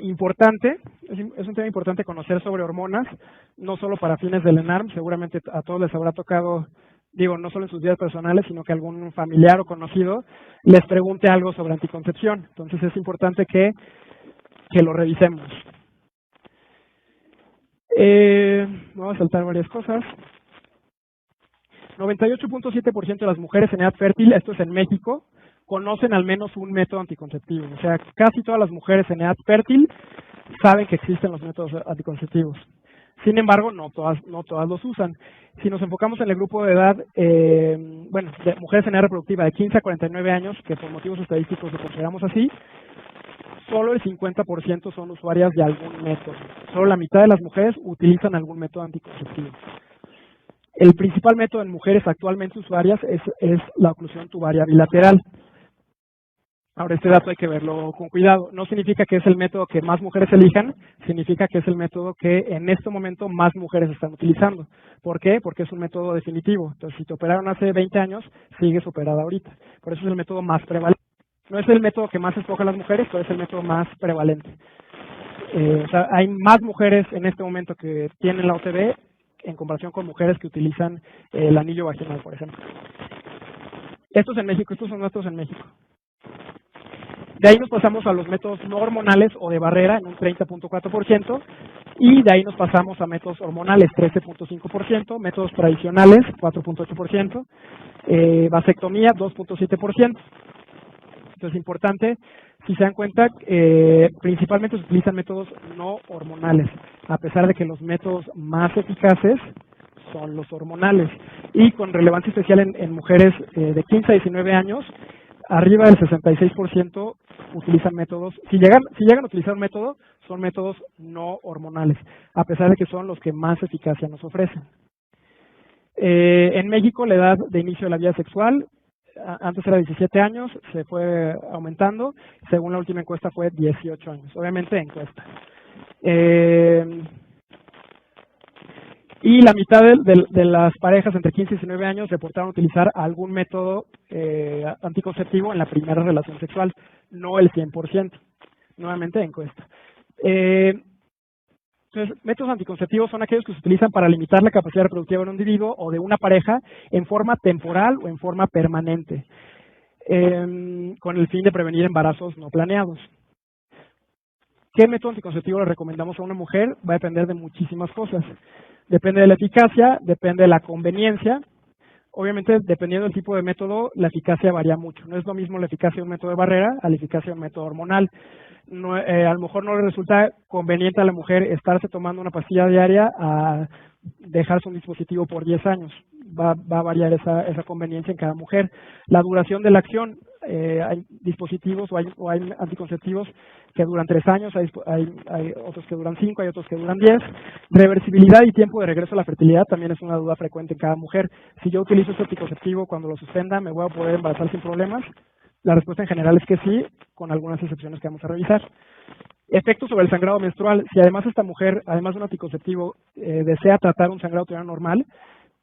importante, es un tema importante conocer sobre hormonas, no solo para fines del ENARM, seguramente a todos les habrá tocado, digo, no solo en sus vidas personales, sino que algún familiar o conocido les pregunte algo sobre anticoncepción. Entonces es importante que lo revisemos. Vamos a saltar varias cosas. 98.7% de las mujeres en edad fértil, esto es en México, conocen al menos un método anticonceptivo. O sea, casi todas las mujeres en edad fértil saben que existen los métodos anticonceptivos. Sin embargo, no todas los usan. Si nos enfocamos en el grupo de edad, de mujeres en edad reproductiva de 15 a 49 años, que por motivos estadísticos lo consideramos así, solo el 50% son usuarias de algún método. Solo la mitad de las mujeres utilizan algún método anticonceptivo. El principal método en mujeres actualmente usuarias es la oclusión tubaria bilateral. Ahora, este dato hay que verlo con cuidado. No significa que es el método que más mujeres elijan, significa que es el método que en este momento más mujeres están utilizando. ¿Por qué? Porque es un método definitivo. Entonces, si te operaron hace 20 años, sigues operada ahorita. Por eso es el método más prevalente. No es el método que más escogen las mujeres, pero es el método más prevalente. O sea, hay más mujeres en este momento que tienen la OTB en comparación con mujeres que utilizan el anillo vaginal, por ejemplo. Estos en México, estos son datos en México. De ahí nos pasamos a los métodos no hormonales o de barrera en un 30.4%, y de ahí nos pasamos a métodos hormonales 13.5%, métodos tradicionales 4.8%, vasectomía 2.7%. Entonces es importante, si se dan cuenta, principalmente se utilizan métodos no hormonales, a pesar de que los métodos más eficaces son los hormonales. Y con relevancia especial en mujeres de 15 a 19 años, arriba del 66% utilizan métodos, si llegan a utilizar un método, son métodos no hormonales, a pesar de que son los que más eficacia nos ofrecen. En México, la edad de inicio de la vida sexual, antes era 17 años, se fue aumentando, según la última encuesta fue 18 años, obviamente encuesta. Y la mitad de las parejas entre 15 y 19 años reportaron utilizar algún método anticonceptivo en la primera relación sexual, no el 100%, nuevamente encuesta. Entonces, métodos anticonceptivos son aquellos que se utilizan para limitar la capacidad reproductiva de un individuo o de una pareja en forma temporal o en forma permanente, con el fin de prevenir embarazos no planeados. ¿Qué método anticonceptivo le recomendamos a una mujer? Va a depender de muchísimas cosas. Depende de la eficacia, depende de la conveniencia. Obviamente, dependiendo del tipo de método, la eficacia varía mucho. No es lo mismo la eficacia de un método de barrera a la eficacia de un método hormonal. No, a lo mejor no le resulta conveniente a la mujer estarse tomando una pastilla diaria a dejarse un dispositivo por 10 años. Va a variar esa conveniencia en cada mujer. La duración de la acción, hay dispositivos o hay anticonceptivos que duran 3 años, hay otros que duran 5, hay otros que duran 10. Reversibilidad y tiempo de regreso a la fertilidad también es una duda frecuente en cada mujer. Si yo utilizo este anticonceptivo, cuando lo suspenda, ¿me voy a poder embarazar sin problemas? La respuesta en general es que sí, con algunas excepciones que vamos a revisar. Efectos sobre el sangrado menstrual. Si además esta mujer, además de un anticonceptivo, desea tratar un sangrado uterino normal,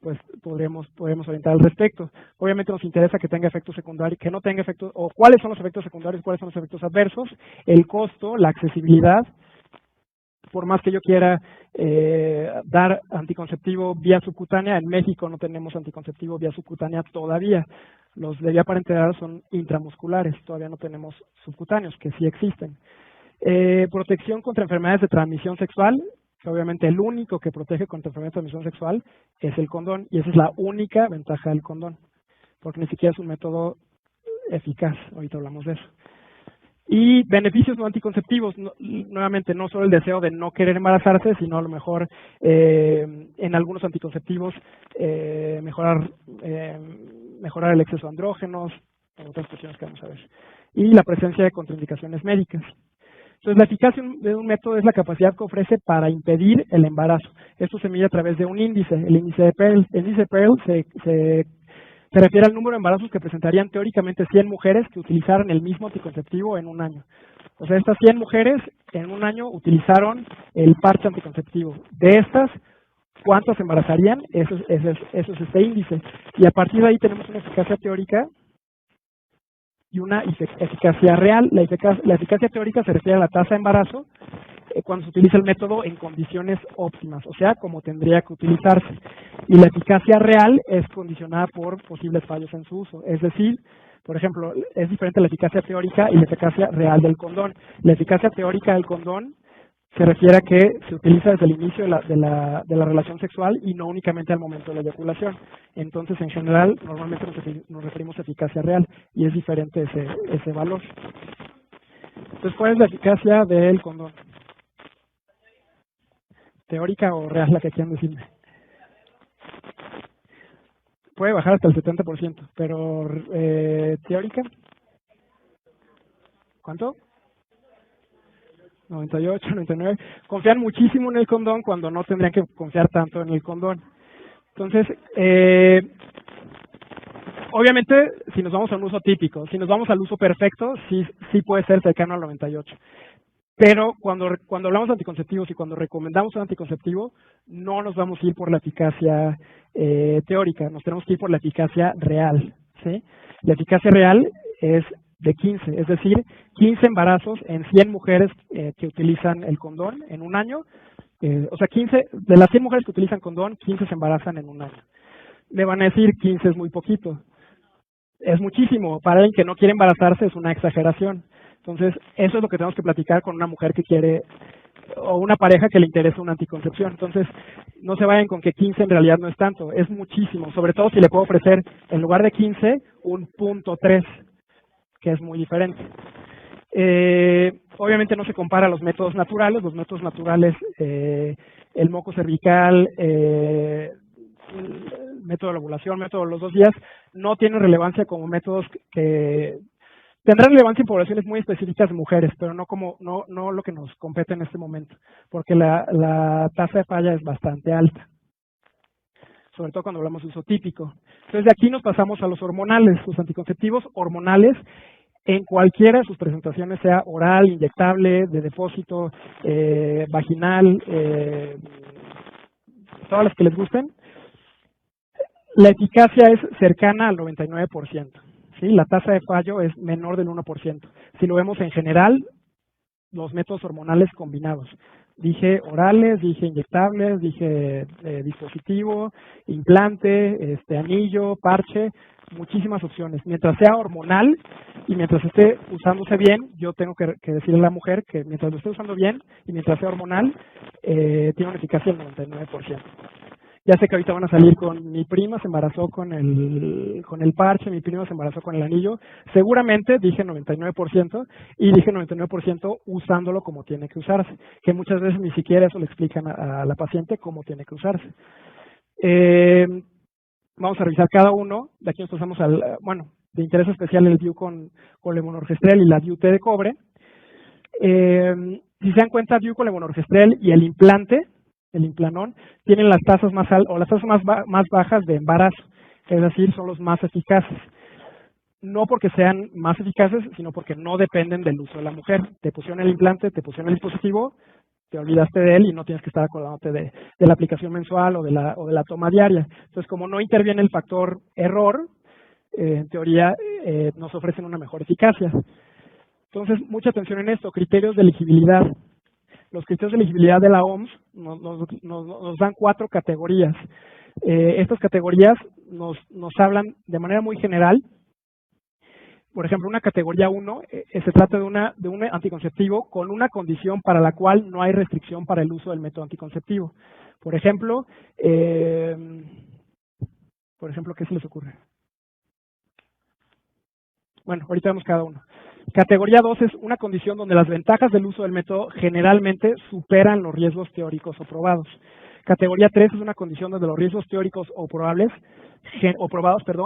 pues podremos orientar al respecto. Obviamente nos interesa que tenga efectos secundarios, que no tenga efectos, o cuáles son los efectos secundarios, cuáles son los efectos adversos, el costo, la accesibilidad. Por más que yo quiera dar anticonceptivo vía subcutánea, en México no tenemos anticonceptivo vía subcutánea todavía. Los de vía parenteral son intramusculares, todavía no tenemos subcutáneos, que sí existen. Protección contra enfermedades de transmisión sexual, que obviamente el único que protege contra enfermedades de transmisión sexual es el condón, y esa es la única ventaja del condón, porque ni siquiera es un método eficaz, ahorita hablamos de eso. Y beneficios no anticonceptivos, nuevamente no solo el deseo de no querer embarazarse, sino a lo mejor en algunos anticonceptivos mejorar el exceso de andrógenos, otras cuestiones que vamos a ver. Y la presencia de contraindicaciones médicas. Entonces, la eficacia de un método es la capacidad que ofrece para impedir el embarazo. Esto se mide a través de un índice, el índice de Pearl. El índice de Pearl se refiere al número de embarazos que presentarían teóricamente 100 mujeres que utilizaran el mismo anticonceptivo en un año. O sea, estas 100 mujeres en un año utilizaron el parche anticonceptivo. De estas, ¿cuántas se embarazarían? Eso es este índice. Y a partir de ahí tenemos una eficacia teórica y una eficacia real. La eficacia teórica se refiere a la tasa de embarazo cuando se utiliza el método en condiciones óptimas, o sea, como tendría que utilizarse. Y la eficacia real es condicionada por posibles fallos en su uso. Es decir, por ejemplo, es diferente la eficacia teórica y la eficacia real del condón. La eficacia teórica del condón se refiere a que se utiliza desde el inicio de la relación sexual y no únicamente al momento de la eyaculación. Entonces, en general, normalmente nos referimos a eficacia real y es diferente ese valor. Entonces, ¿cuál es la eficacia del condón? ¿Teórica o real, la que quieran decirme? Puede bajar hasta el 70%, pero ¿teórica? ¿Cuánto? 98, 99. Confían muchísimo en el condón cuando no tendrían que confiar tanto en el condón. Entonces, obviamente, si nos vamos a un uso típico, si nos vamos al uso perfecto, sí puede ser cercano al 98. Pero cuando hablamos de anticonceptivos y cuando recomendamos un anticonceptivo, no nos vamos a ir por la eficacia teórica, nos tenemos que ir por la eficacia real, ¿sí? La eficacia real es de 15, es decir, 15 embarazos en 100 mujeres que utilizan el condón en un año. O sea, 15, de las 100 mujeres que utilizan condón, 15 se embarazan en un año. Me van a decir, 15 es muy poquito. Es muchísimo. Para alguien que no quiere embarazarse es una exageración. Entonces, eso es lo que tenemos que platicar con una mujer que quiere, o una pareja que le interesa una anticoncepción. Entonces, no se vayan con que 15 en realidad no es tanto, es muchísimo. Sobre todo si le puedo ofrecer, en lugar de 15, un .3, que es muy diferente. Obviamente no se compara a los métodos naturales. Los métodos naturales, el moco cervical, el método de la ovulación, método de los 2 días, no tienen relevancia como métodos que tendrán relevancia en poblaciones muy específicas de mujeres, pero no lo que nos compete en este momento, porque la tasa de falla es bastante alta, sobre todo cuando hablamos de uso típico. Entonces, de aquí nos pasamos a los hormonales, los anticonceptivos hormonales, en cualquiera de sus presentaciones, sea oral, inyectable, de depósito, vaginal, todas las que les gusten. La eficacia es cercana al 99%. ¿Sí? La tasa de fallo es menor del 1%. Si lo vemos en general, los métodos hormonales combinados. Dije orales, dije inyectables, dije dispositivo, implante, anillo, parche, muchísimas opciones. Mientras sea hormonal y mientras esté usándose bien, yo tengo que decirle a la mujer que mientras lo esté usando bien y mientras sea hormonal, tiene una eficacia del 99%. Ya sé que ahorita van a salir con mi prima se embarazó con el parche, mi prima se embarazó con el anillo. Seguramente dije 99% y dije 99% usándolo como tiene que usarse, que muchas veces ni siquiera eso le explican a la paciente cómo tiene que usarse. Vamos a revisar cada uno. De aquí nos pasamos de interés especial el DIU con levonorgestrel y la DIU-T de cobre. Si se dan cuenta, DIU con levonorgestrel y el implante, el implanón, tienen las tasas más altas o las tasas más bajas de embarazo, es decir, son los más eficaces. No porque sean más eficaces, sino porque no dependen del uso de la mujer. Te pusieron el implante, te pusieron el dispositivo, te olvidaste de él y no tienes que estar acordándote de la aplicación mensual o de la toma diaria. Entonces, como no interviene el factor error, en teoría nos ofrecen una mejor eficacia. Entonces, mucha atención en esto. Criterios de elegibilidad. Los criterios de elegibilidad de la OMS nos dan 4 categorías. Estas categorías nos hablan de manera muy general. Por ejemplo, una categoría 1 se trata de un anticonceptivo con una condición para la cual no hay restricción para el uso del método anticonceptivo. Por ejemplo, ¿qué se les ocurre? Bueno, ahorita vemos cada uno. Categoría 2 es una condición donde las ventajas del uso del método generalmente superan los riesgos teóricos o probados. Categoría 3 es una condición donde los riesgos teóricos o probados,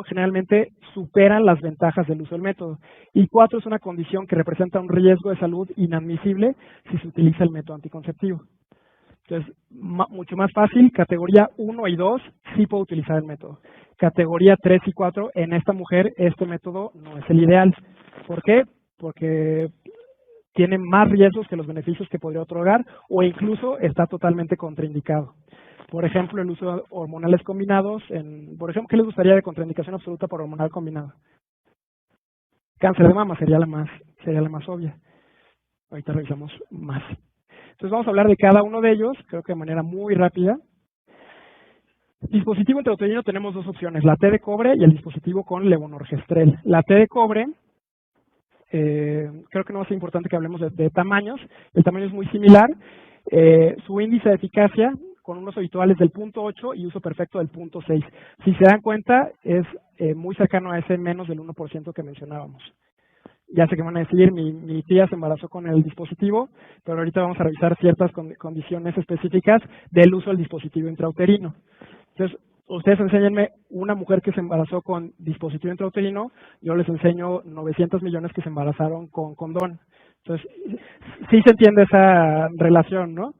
generalmente superan las ventajas del uso del método. Y 4 es una condición que representa un riesgo de salud inadmisible si se utiliza el método anticonceptivo. Entonces, mucho más fácil, categoría 1 y 2 sí puedo utilizar el método. Categoría 3 y 4, en esta mujer este método no es el ideal. ¿Por qué? Porque tiene más riesgos que los beneficios que podría otorgar o incluso está totalmente contraindicado. Por ejemplo, el uso de hormonales combinados. Por ejemplo, ¿qué les gustaría de contraindicación absoluta por hormonal combinado? Cáncer de mama sería la más obvia. Ahorita revisamos más. Entonces vamos a hablar de cada uno de ellos, creo que de manera muy rápida. Dispositivo intrauterino tenemos dos opciones, la T de cobre y el dispositivo con levonorgestrel. La T de cobre, creo que no va a ser importante que hablemos de tamaños. El tamaño es muy similar. Su índice de eficacia con unos habituales del 0.8 y uso perfecto del 0.6. Si se dan cuenta, es muy cercano a ese menos del 1% que mencionábamos. Ya sé que van a decir, mi tía se embarazó con el dispositivo, pero ahorita vamos a revisar ciertas condiciones específicas del uso del dispositivo intrauterino. Entonces, ustedes enséñenme una mujer que se embarazó con dispositivo intrauterino, yo les enseño 900 millones que se embarazaron con condón. Entonces, sí se entiende esa relación, ¿no?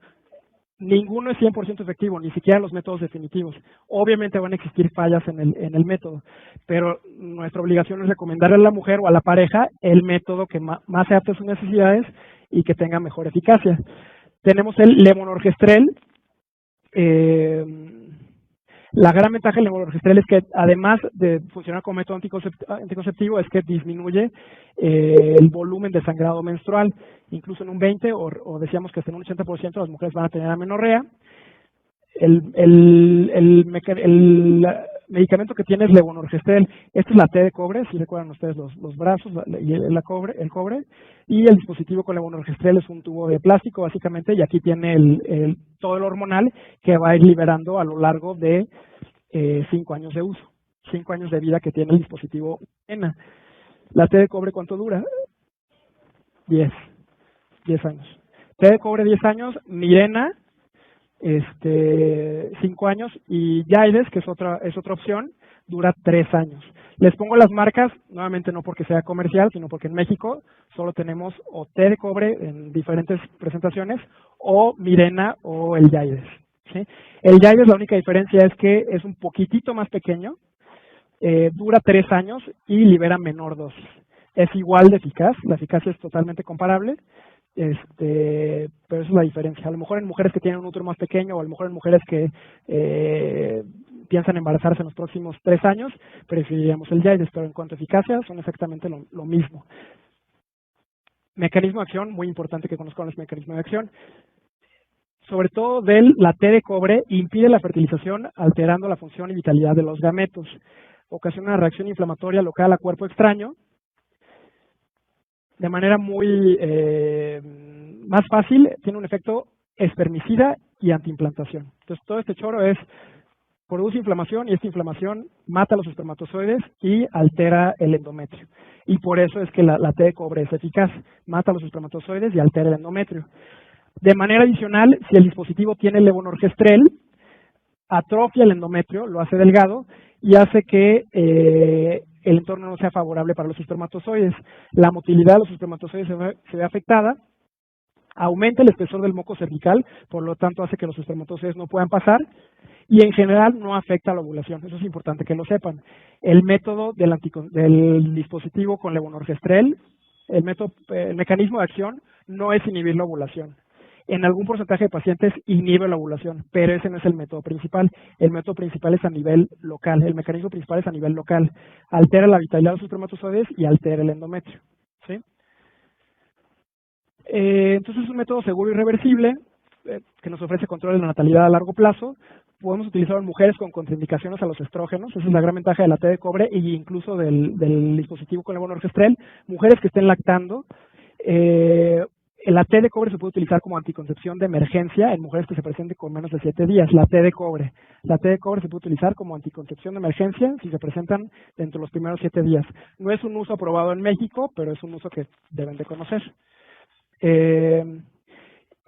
Ninguno es 100% efectivo, ni siquiera los métodos definitivos. Obviamente van a existir fallas en el método, pero nuestra obligación es recomendarle a la mujer o a la pareja el método que más se adapte a sus necesidades y que tenga mejor eficacia. Tenemos el levonorgestrel. La gran ventaja del levonorgestrel es que, además de funcionar como método anticonceptivo, es que disminuye el volumen de sangrado menstrual, incluso en un 20% o decíamos que hasta en un 80% las mujeres van a tener amenorrea. El medicamento que tiene es levonorgestrel. Esta es la T de cobre, si recuerdan ustedes los brazos y el cobre. Y el dispositivo con levonorgestrel es un tubo de plástico, básicamente, y aquí tiene todo el hormonal que va a ir liberando a lo largo de 5 años de uso, 5 años de vida que tiene el dispositivo ENA. La T de cobre, ¿cuánto dura? 10 años. T de cobre, 10 años. Mirena, 5 años, y Jaides, que es otra opción, dura 3 años. Les pongo las marcas, nuevamente no porque sea comercial, sino porque en México solo tenemos o T de cobre en diferentes presentaciones, o Mirena o el Jaides, ¿sí? El Jaides, la única diferencia es que es un poquitito más pequeño, dura 3 años y libera menor dosis. Es igual de eficaz, la eficacia es totalmente comparable, pero esa es la diferencia. A lo mejor en mujeres que tienen un útero más pequeño, o a lo mejor en mujeres que piensan embarazarse en los próximos 3 años, preferiríamos el Jaides, pero en cuanto a eficacia son exactamente lo mismo. Mecanismo de acción, muy importante que conozcan los mecanismos de acción. Sobre todo la T de cobre impide la fertilización alterando la función y vitalidad de los gametos. Ocasiona una reacción inflamatoria local a cuerpo extraño. De manera muy más fácil, tiene un efecto espermicida y antiimplantación. Entonces, todo este choro produce inflamación, y esta inflamación mata los espermatozoides y altera el endometrio. Y por eso es que la T de cobre es eficaz, mata los espermatozoides y altera el endometrio. De manera adicional, si el dispositivo tiene levonorgestrel, atrofia el endometrio, lo hace delgado y hace que el entorno no sea favorable para los espermatozoides. La motilidad de los espermatozoides se ve afectada, aumenta el espesor del moco cervical, por lo tanto hace que los espermatozoides no puedan pasar, y en general no afecta a la ovulación. Eso es importante que lo sepan. El método del dispositivo con levonorgestrel, el mecanismo de acción no es inhibir la ovulación. En algún porcentaje de pacientes inhibe la ovulación, pero ese no es el método principal. El método principal es a nivel local, el mecanismo principal es a nivel local. Altera la vitalidad de los espermatozoides y altera el endometrio, ¿sí? Entonces es un método seguro y reversible que nos ofrece control de la natalidad a largo plazo. Podemos utilizarlo en mujeres con contraindicaciones a los estrógenos, esa es la gran ventaja de la T de cobre y incluso del dispositivo con levonorgestrel. Mujeres que estén lactando, la T de cobre se puede utilizar como anticoncepción de emergencia en mujeres que se presenten con menos de 7 días. La T de cobre se puede utilizar como anticoncepción de emergencia si se presentan dentro de los primeros 7 días. No es un uso aprobado en México, pero es un uso que deben de conocer.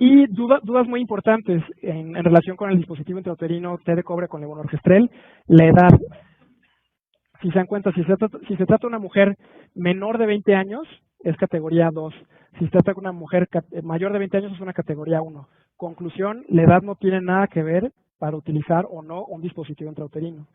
Y dudas muy importantes en relación con el dispositivo intrauterino T de cobre con levonorgestrel: la edad. Si se dan cuenta, si se trata de una mujer menor de 20 años, es categoría 2. Si se trata de una mujer mayor de 20 años, es una categoría 1. Conclusión, la edad no tiene nada que ver para utilizar o no un dispositivo intrauterino.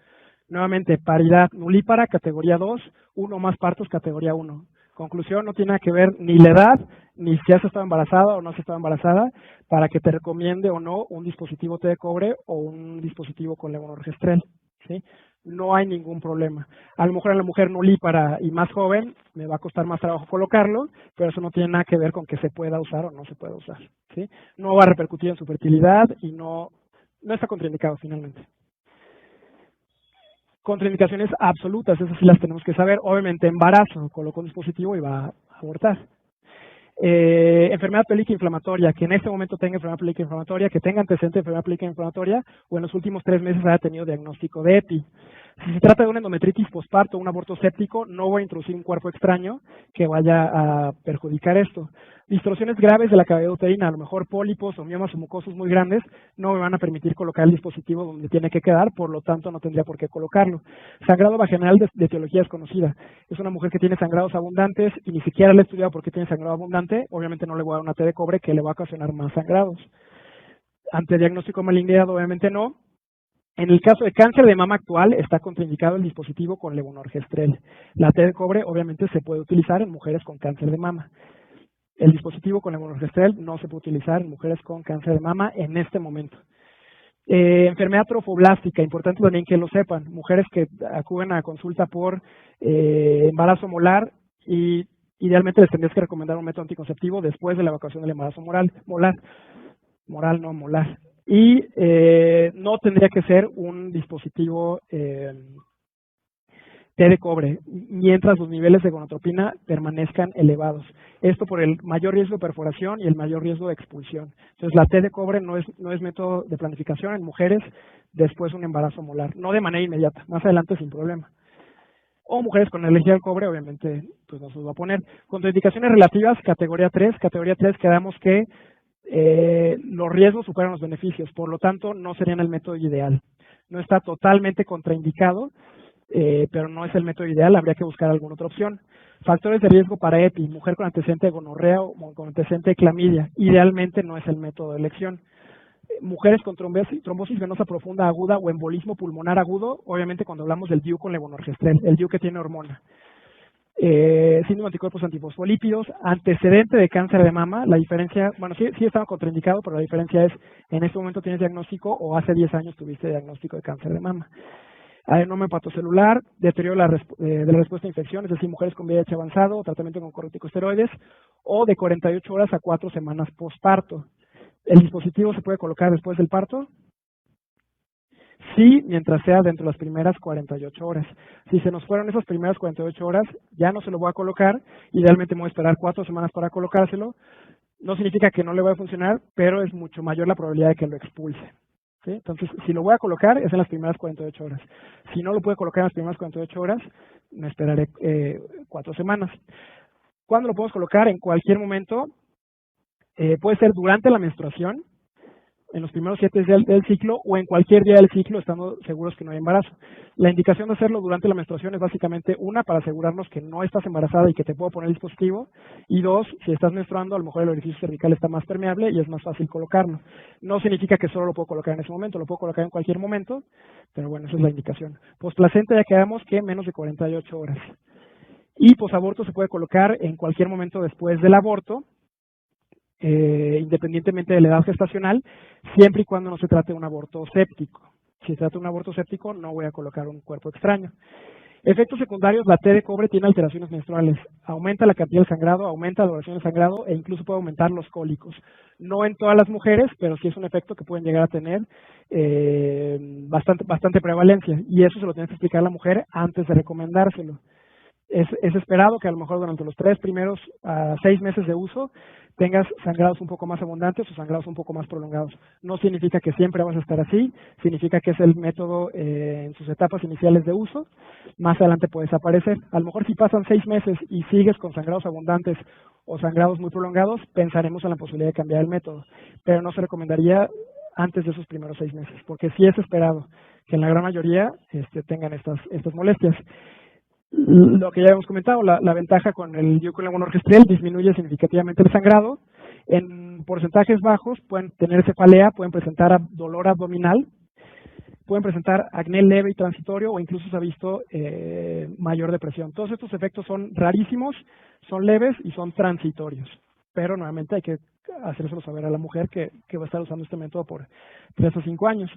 Nuevamente, paridad nulípara, categoría 2, 1 más partos, categoría 1. Conclusión, no tiene nada que ver ni la edad, ni si has estado embarazada o no has estado embarazada, para que te recomiende o no un dispositivo T de cobre o un dispositivo con levonorgestrel, ¿sí? no hay ningún problema. A lo mejor a la mujer nulípara y más joven me va a costar más trabajo colocarlo, pero eso no tiene nada que ver con que se pueda usar o no se pueda usar, ¿sí? No va a repercutir en su fertilidad y no está contraindicado finalmente. Contraindicaciones absolutas, esas sí las tenemos que saber. Obviamente embarazo, coloco un dispositivo y va a abortar. Enfermedad pélvica inflamatoria, que en este momento tenga enfermedad pélvica inflamatoria, que tenga antecedente de enfermedad pélvica inflamatoria o en los últimos 3 meses haya tenido diagnóstico de EPI. Si se trata de una endometritis postparto o un aborto séptico, no voy a introducir un cuerpo extraño que vaya a perjudicar esto. Distorsiones graves de la cavidad uterina, a lo mejor pólipos o miomas o mucosos muy grandes, no me van a permitir colocar el dispositivo donde tiene que quedar, por lo tanto no tendría por qué colocarlo. Sangrado vaginal de etiología desconocida. Es una mujer que tiene sangrados abundantes y ni siquiera le he estudiado por qué tiene sangrado abundante, obviamente no le voy a dar una T de cobre que le va a ocasionar más sangrados. Ante diagnóstico de malignidad, obviamente no. En el caso de cáncer de mama actual, está contraindicado el dispositivo con levonorgestrel. La T de cobre, obviamente, se puede utilizar en mujeres con cáncer de mama. El dispositivo con levonorgestrel no se puede utilizar en mujeres con cáncer de mama en este momento. Enfermedad trofoblástica, importante también que lo sepan. Mujeres que acuden a consulta por embarazo molar y idealmente les tendrías que recomendar un método anticonceptivo después de la evacuación del embarazo molar. Y no tendría que ser un dispositivo T de cobre, mientras los niveles de gonadotropina permanezcan elevados. Esto por el mayor riesgo de perforación y el mayor riesgo de expulsión. Entonces, la T de cobre no es método de planificación en mujeres después de un embarazo molar, no de manera inmediata, más adelante sin problema. O mujeres con alergia al cobre, obviamente, pues no se los va a poner. Contraindicaciones relativas, categoría 3. Categoría 3, quedamos que los riesgos superan los beneficios, por lo tanto, no serían el método ideal. No está totalmente contraindicado, pero no es el método ideal, habría que buscar alguna otra opción. Factores de riesgo para EPI, mujer con antecedente de gonorrea o con antecedente de clamidia, idealmente no es el método de elección. Mujeres con trombosis venosa profunda aguda o embolismo pulmonar agudo, obviamente cuando hablamos del DIU con levonorgestrel, el DIU que tiene hormona. Síndrome de anticuerpos antifosfolípidos, antecedente de cáncer de mama, la diferencia, bueno, sí estaba contraindicado, pero la diferencia es, en este momento tienes diagnóstico o hace 10 años tuviste diagnóstico de cáncer de mama. Adenoma hepatocelular, deterioro de la respuesta a infección, es decir, mujeres con VIH avanzado, tratamiento con corticosteroides, o de 48 horas a 4 semanas postparto. ¿El dispositivo se puede colocar después del parto? Sí, mientras sea dentro de las primeras 48 horas. Si se nos fueron esas primeras 48 horas, ya no se lo voy a colocar. Idealmente me voy a esperar 4 semanas para colocárselo. No significa que no le vaya a funcionar, pero es mucho mayor la probabilidad de que lo expulse. ¿Sí? Entonces, si lo voy a colocar, es en las primeras 48 horas. Si no lo puedo colocar en las primeras 48 horas, me esperaré 4 semanas. ¿Cuándo lo podemos colocar? En cualquier momento. Puede ser durante la menstruación, en los primeros 7 días del ciclo o en cualquier día del ciclo, estando seguros que no hay embarazo. La indicación de hacerlo durante la menstruación es básicamente una, para asegurarnos que no estás embarazada y que te puedo poner el dispositivo, y dos, si estás menstruando, a lo mejor el orificio cervical está más permeable y es más fácil colocarlo. No significa que solo lo puedo colocar en ese momento, lo puedo colocar en cualquier momento, pero bueno, esa es la indicación. Postplacenta ya quedamos que menos de 48 horas. Y posaborto se puede colocar en cualquier momento después del aborto, independientemente de la edad gestacional, siempre y cuando no se trate de un aborto séptico. Si se trata de un aborto séptico, no voy a colocar un cuerpo extraño. Efectos secundarios, la T de cobre tiene alteraciones menstruales. Aumenta la cantidad de sangrado, aumenta la duración del sangrado e incluso puede aumentar los cólicos. No en todas las mujeres, pero sí es un efecto que pueden llegar a tener bastante prevalencia. Y eso se lo tienes que explicar a la mujer antes de recomendárselo. Es esperado que a lo mejor durante los 3 primeros a 6 meses de uso tengas sangrados un poco más abundantes o sangrados un poco más prolongados. No significa que siempre vas a estar así, significa que es el método en sus etapas iniciales de uso. Más adelante puede desaparecer. A lo mejor si pasan 6 meses y sigues con sangrados abundantes o sangrados muy prolongados, pensaremos en la posibilidad de cambiar el método, pero no se recomendaría antes de esos primeros 6 meses, porque sí es esperado que en la gran mayoría tengan estas molestias. Lo que ya hemos comentado, la ventaja con el DIU con levonorgestrel disminuye significativamente el sangrado. En porcentajes bajos pueden tener cefalea, pueden presentar dolor abdominal, pueden presentar acné leve y transitorio, o incluso se ha visto mayor depresión. Todos estos efectos son rarísimos, son leves y son transitorios. Pero nuevamente hay que hacérselo saber a la mujer que va a estar usando este método por 3 o 5 años.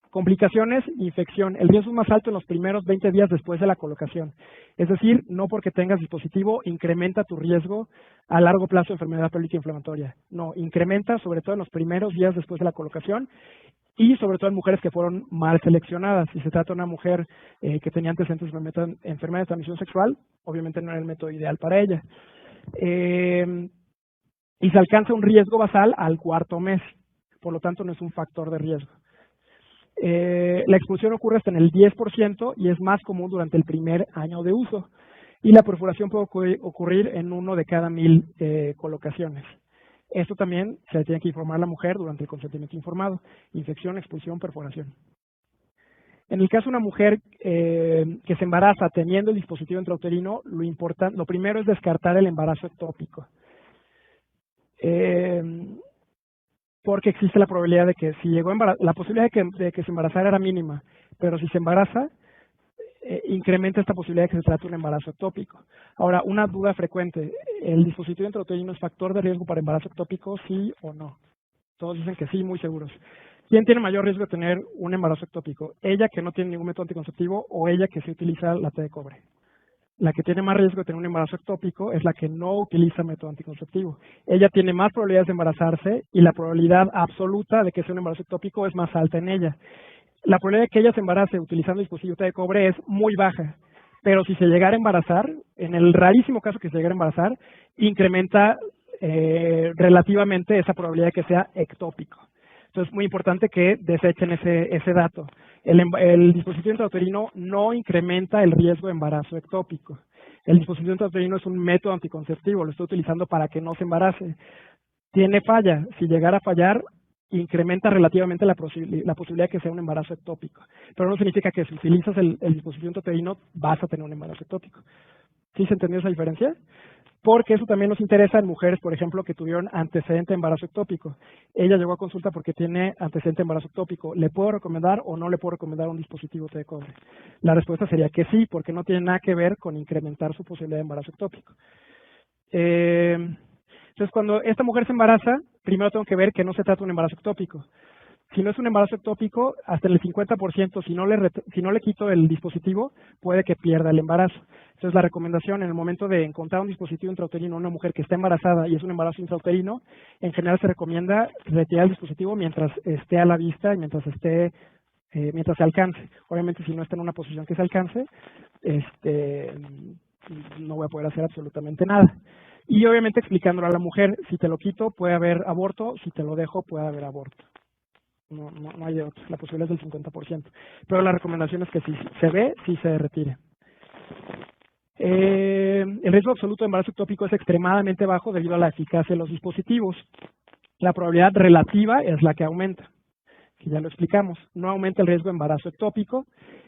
Complicaciones, infección. El riesgo es más alto en los primeros 20 días después de la colocación. Es decir, no porque tengas dispositivo incrementa tu riesgo a largo plazo de enfermedad pélvica inflamatoria. No, incrementa sobre todo en los primeros días después de la colocación y sobre todo en mujeres que fueron mal seleccionadas. Si se trata de una mujer que tenía antecedentes de enfermedad de transmisión sexual, obviamente no era el método ideal para ella. Y se alcanza un riesgo basal al 4.º mes, por lo tanto no es un factor de riesgo. La expulsión ocurre hasta en el 10% y es más común durante el primer año de uso. Y la perforación puede ocurrir en 1 de cada 1000 colocaciones. Esto también se le tiene que informar a la mujer durante el consentimiento informado. Infección, expulsión, perforación. En el caso de una mujer que se embaraza teniendo el dispositivo intrauterino, lo primero es descartar el embarazo ectópico. Porque existe la probabilidad de que si llegó la posibilidad de que se embarazara era mínima, pero si se embaraza, incrementa esta posibilidad de que se trate un embarazo ectópico. Ahora, una duda frecuente, ¿el dispositivo intrauterino es factor de riesgo para embarazo ectópico, sí o no? Todos dicen que sí, muy seguros. ¿Quién tiene mayor riesgo de tener un embarazo ectópico? ¿Ella que no tiene ningún método anticonceptivo o ella que sí utiliza la T de cobre? La que tiene más riesgo de tener un embarazo ectópico es la que no utiliza método anticonceptivo. Ella tiene más probabilidades de embarazarse y la probabilidad absoluta de que sea un embarazo ectópico es más alta en ella. La probabilidad de que ella se embarace utilizando el dispositivo T de cobre es muy baja, pero si se llegara a embarazar, en el rarísimo caso que se llegara a embarazar, incrementa relativamente esa probabilidad de que sea ectópico. Entonces es muy importante que desechen ese dato. El dispositivo intrauterino no incrementa el riesgo de embarazo ectópico. El dispositivo intrauterino es un método anticonceptivo, lo estoy utilizando para que no se embarace. Tiene falla. Si llegara a fallar, incrementa relativamente la posibilidad de que sea un embarazo ectópico. Pero no significa que si utilizas el dispositivo intrauterino vas a tener un embarazo ectópico. ¿Sí se entendió esa diferencia? Porque eso también nos interesa en mujeres, por ejemplo, que tuvieron antecedente de embarazo ectópico. Ella llegó a consulta porque tiene antecedente de embarazo ectópico. ¿Le puedo recomendar o no le puedo recomendar un dispositivo T de cobre? La respuesta sería que sí, porque no tiene nada que ver con incrementar su posibilidad de embarazo ectópico. Entonces, cuando esta mujer se embaraza, primero tengo que ver que no se trata de un embarazo ectópico. Si no es un embarazo ectópico, hasta en el 50%, si no le quito el dispositivo, puede que pierda el embarazo. Entonces, la recomendación en el momento de encontrar un dispositivo intrauterino en una mujer que está embarazada y es un embarazo intrauterino, en general se recomienda retirar el dispositivo mientras esté a la vista y mientras se alcance. Obviamente, si no está en una posición que se alcance, no voy a poder hacer absolutamente nada. Y obviamente explicándolo a la mujer, si te lo quito puede haber aborto, si te lo dejo puede haber aborto. No hay de otro, la posibilidad es del 50%. Pero la recomendación es que si se ve, sí se retire. El riesgo absoluto de embarazo ectópico es extremadamente bajo debido a la eficacia de los dispositivos. La probabilidad relativa es la que aumenta, que ya lo explicamos. No aumenta el riesgo de embarazo ectópico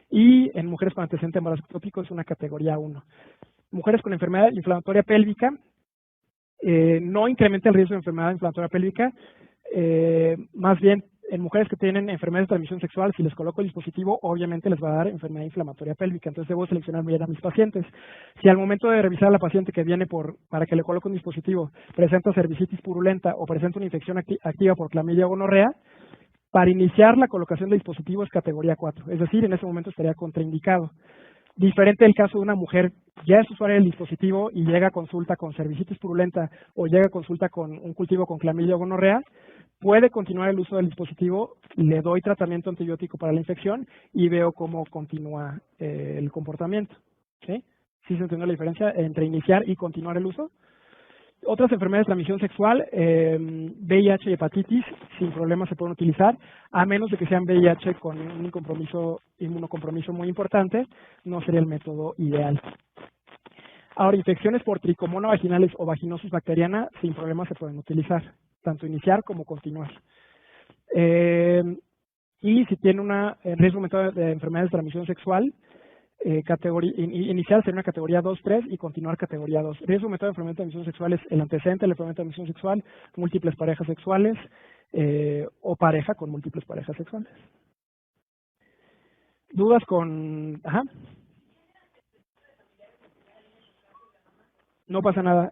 y en mujeres con antecedente de embarazo ectópico es una categoría 1. Mujeres con enfermedad inflamatoria pélvica no incrementa el riesgo de enfermedad inflamatoria pélvica, más bien en mujeres que tienen enfermedades de transmisión sexual, si les coloco el dispositivo, obviamente les va a dar enfermedad inflamatoria pélvica, entonces debo seleccionar bien a mis pacientes. Si al momento de revisar a la paciente que viene para que le coloque un dispositivo presenta cervicitis purulenta o presenta una infección activa por clamidia o gonorrea, para iniciar la colocación del dispositivo es categoría 4, es decir, en ese momento estaría contraindicado. Diferente el caso de una mujer ya es usuaria del dispositivo y llega a consulta con cervicitis purulenta o llega a consulta con un cultivo con clamidia o gonorrea, puede continuar el uso del dispositivo, le doy tratamiento antibiótico para la infección y veo cómo continúa el comportamiento. ¿Sí? ¿Sí se entiende la diferencia entre iniciar y continuar el uso? Otras enfermedades de transmisión sexual, VIH y hepatitis, sin problemas se pueden utilizar, a menos de que sean VIH con un inmunocompromiso muy importante, no sería el método ideal. Ahora, infecciones por tricomonas vaginales o vaginosis bacteriana, sin problemas se pueden utilizar, tanto iniciar como continuar. Y si tiene un riesgo aumentado de enfermedades de transmisión sexual, iniciar sería una categoría 2, 3 y continuar categoría 2. Riesgo aumentado de enfermedad de transmisión sexual es el antecedente de la enfermedad de transmisión sexual, múltiples parejas sexuales o pareja con múltiples parejas sexuales. ¿Dudas con...? Ajá. No pasa nada.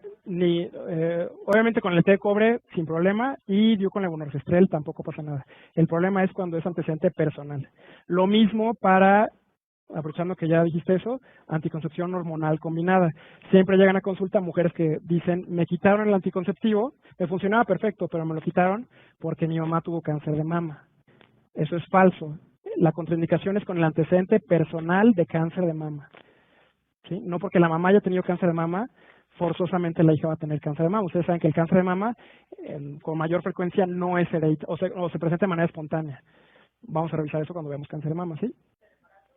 Obviamente con el té de cobre sin problema, y yo con levonorgestrel tampoco pasa nada. El problema es cuando es antecedente personal. Lo mismo para, aprovechando que ya dijiste eso, anticoncepción hormonal combinada. Siempre llegan a consulta mujeres que dicen, me quitaron el anticonceptivo, me funcionaba perfecto, pero me lo quitaron porque mi mamá tuvo cáncer de mama. Eso es falso. La contraindicación es con el antecedente personal de cáncer de mama. ¿Sí? No porque la mamá haya tenido cáncer de mama, forzosamente la hija va a tener cáncer de mama. Ustedes saben que el cáncer de mama con mayor frecuencia no es hereditario, o se presenta de manera espontánea. Vamos a revisar eso cuando veamos cáncer de mama, ¿sí?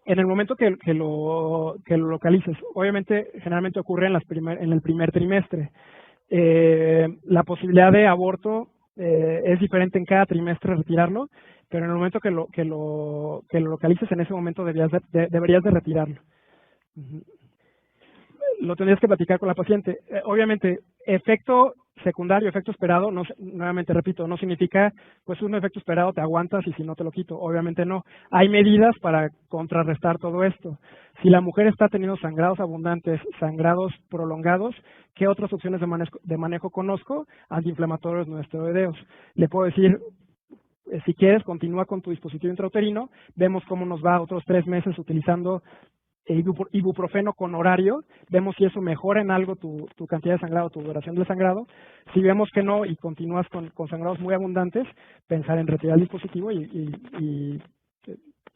En el momento que lo localices, obviamente generalmente ocurre en el primer trimestre. La posibilidad de aborto es diferente en cada trimestre retirarlo, pero en el momento que lo localices, en ese momento deberías de retirarlo. Lo tendrías que platicar con la paciente. Obviamente, efecto secundario, efecto esperado, nuevamente repito, no significa, pues un efecto esperado te aguantas y si no te lo quito. Obviamente no. Hay medidas para contrarrestar todo esto. Si la mujer está teniendo sangrados abundantes, sangrados prolongados, ¿qué otras opciones de manejo conozco? Antiinflamatorios no esteroideos. Le puedo decir, si quieres, continúa con tu dispositivo intrauterino, vemos cómo nos va otros 3 meses utilizando ibuprofeno con horario, vemos si eso mejora en algo tu cantidad de sangrado, tu duración del sangrado. Si vemos que no y continúas con sangrados muy abundantes, pensar en retirar el dispositivo y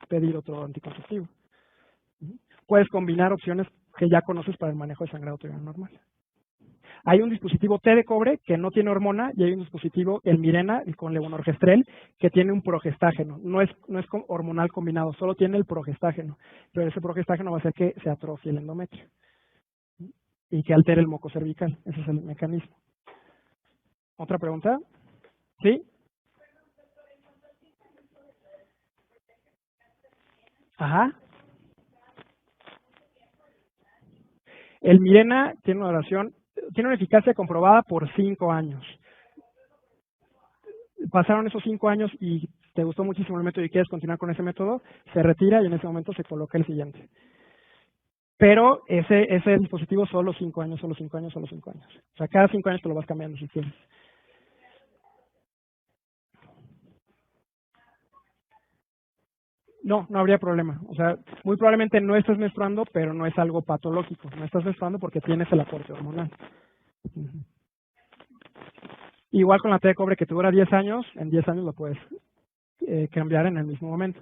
pedir otro anticonceptivo. Puedes combinar opciones que ya conoces para el manejo de sangrado uterino normal. Hay un dispositivo té de cobre que no tiene hormona y hay un dispositivo, el Mirena, con levonorgestrel, que tiene un progestágeno. No es hormonal combinado, solo tiene el progestágeno. Pero ese progestágeno va a hacer que se atrofie el endometrio y que altere el moco cervical. Ese es el mecanismo. ¿Otra pregunta? ¿Sí? Ajá. El Mirena tiene una eficacia comprobada por 5 años. Pasaron esos 5 años y te gustó muchísimo el método y quieres continuar con ese método, se retira y en ese momento se coloca el siguiente. Pero ese dispositivo solo 5 años, solo 5 años, solo 5 años. O sea, cada 5 años te lo vas cambiando si quieres. No habría problema. O sea, muy probablemente no estás menstruando, pero no es algo patológico. No estás menstruando porque tienes el aporte hormonal. Igual con la té de cobre que te dura 10 años, en 10 años lo puedes cambiar en el mismo momento.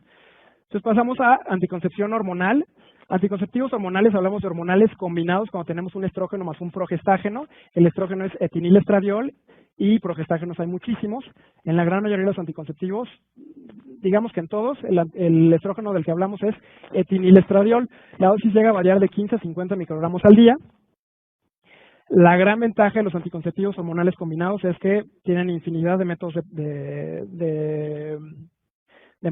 Entonces pasamos a anticoncepción hormonal. Anticonceptivos hormonales, hablamos de hormonales combinados cuando tenemos un estrógeno más un progestágeno. El estrógeno es etinilestradiol y progestágenos hay muchísimos. En la gran mayoría de los anticonceptivos, digamos que en todos, el estrógeno del que hablamos es etinilestradiol. La dosis llega a variar de 15 a 50 microgramos al día. La gran ventaja de los anticonceptivos hormonales combinados es que tienen infinidad de métodos de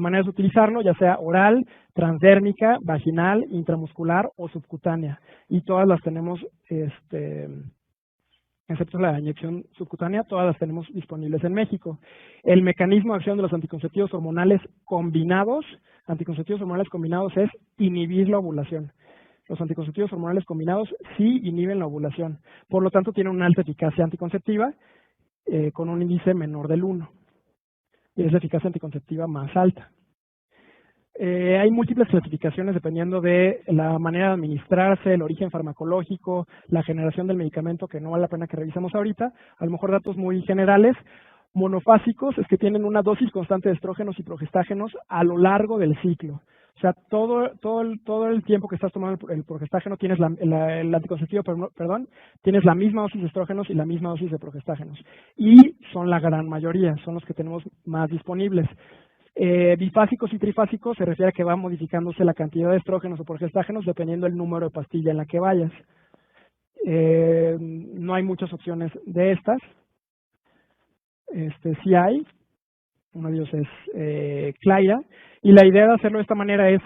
maneras de utilizarlo, ya sea oral, transdérmica, vaginal, intramuscular o subcutánea. Y todas las tenemos, excepto la inyección subcutánea, todas las tenemos disponibles en México. El mecanismo de acción de los anticonceptivos hormonales combinados es inhibir la ovulación. Los anticonceptivos hormonales combinados sí inhiben la ovulación. Por lo tanto, tienen una alta eficacia anticonceptiva con un índice menor del 1. Y es la eficacia anticonceptiva más alta. Hay múltiples clasificaciones dependiendo de la manera de administrarse, el origen farmacológico, la generación del medicamento, que no vale la pena que revisemos ahorita. A lo mejor datos muy generales. Monofásicos es que tienen una dosis constante de estrógenos y progestágenos a lo largo del ciclo. O sea, todo el tiempo que estás tomando el progestágeno, tienes el anticonceptivo, perdón, tienes la misma dosis de estrógenos y la misma dosis de progestágenos. Y son la gran mayoría, son los que tenemos más disponibles. Bifásicos y trifásicos se refiere a que va modificándose la cantidad de estrógenos o progestágenos dependiendo del número de pastilla en la que vayas. No hay muchas opciones de estas. Sí hay. Uno de ellos es Claya. Y la idea de hacerlo de esta manera es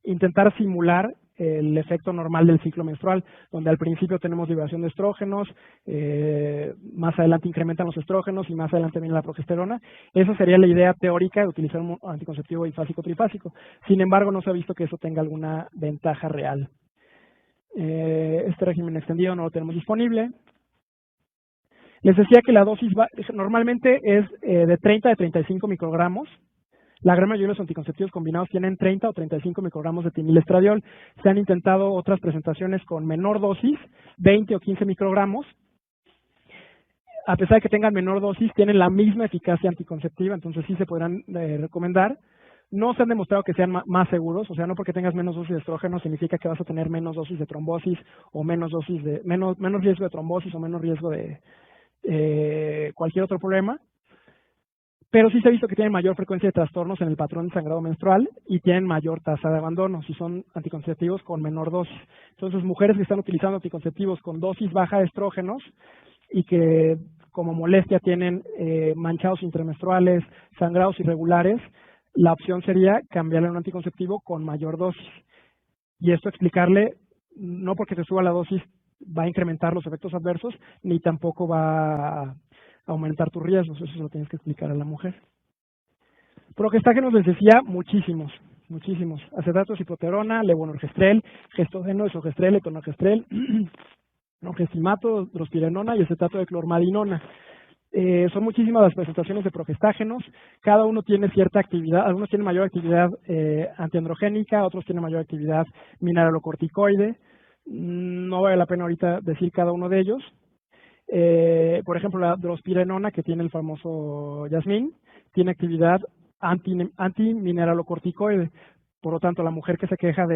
intentar simular el efecto normal del ciclo menstrual, donde al principio tenemos liberación de estrógenos, más adelante incrementan los estrógenos y más adelante viene la progesterona. Esa sería la idea teórica de utilizar un anticonceptivo bifásico o trifásico. Sin embargo, no se ha visto que eso tenga alguna ventaja real. Este régimen extendido no lo tenemos disponible. Les decía que la dosis normalmente es de 30 a 35 microgramos. La gran mayoría de los anticonceptivos combinados tienen 30 o 35 microgramos de etinilestradiol. Se han intentado otras presentaciones con menor dosis, 20 o 15 microgramos. A pesar de que tengan menor dosis, tienen la misma eficacia anticonceptiva, entonces sí se podrán recomendar. No se han demostrado que sean más seguros, o sea, no porque tengas menos dosis de estrógeno significa que vas a tener menos dosis de trombosis o menos riesgo de trombosis o menos riesgo de cualquier otro problema. Pero sí se ha visto que tienen mayor frecuencia de trastornos en el patrón de sangrado menstrual y tienen mayor tasa de abandono si son anticonceptivos con menor dosis. Entonces, mujeres que están utilizando anticonceptivos con dosis baja de estrógenos y que como molestia tienen manchados intramenstruales, sangrados irregulares, la opción sería cambiarle a un anticonceptivo con mayor dosis. Y esto explicarle, no porque se suba la dosis va a incrementar los efectos adversos, ni tampoco va a aumentar tus riesgos, eso se lo tienes que explicar a la mujer. Progestágenos les decía muchísimos. Acetato de ciproterona, levonorgestrel, gestogeno, esogestrel, etonogestrel, nogesimato, drospirenona y acetato de clormadinona. Son muchísimas las presentaciones de progestágenos, cada uno tiene cierta actividad, algunos tienen mayor actividad antiandrogénica, otros tienen mayor actividad mineralocorticoide. No vale la pena ahorita decir cada uno de ellos. Por ejemplo, la drospirenona, que tiene el famoso Yasmin, tiene actividad antimineralocorticoide. Por lo tanto, la mujer que se queja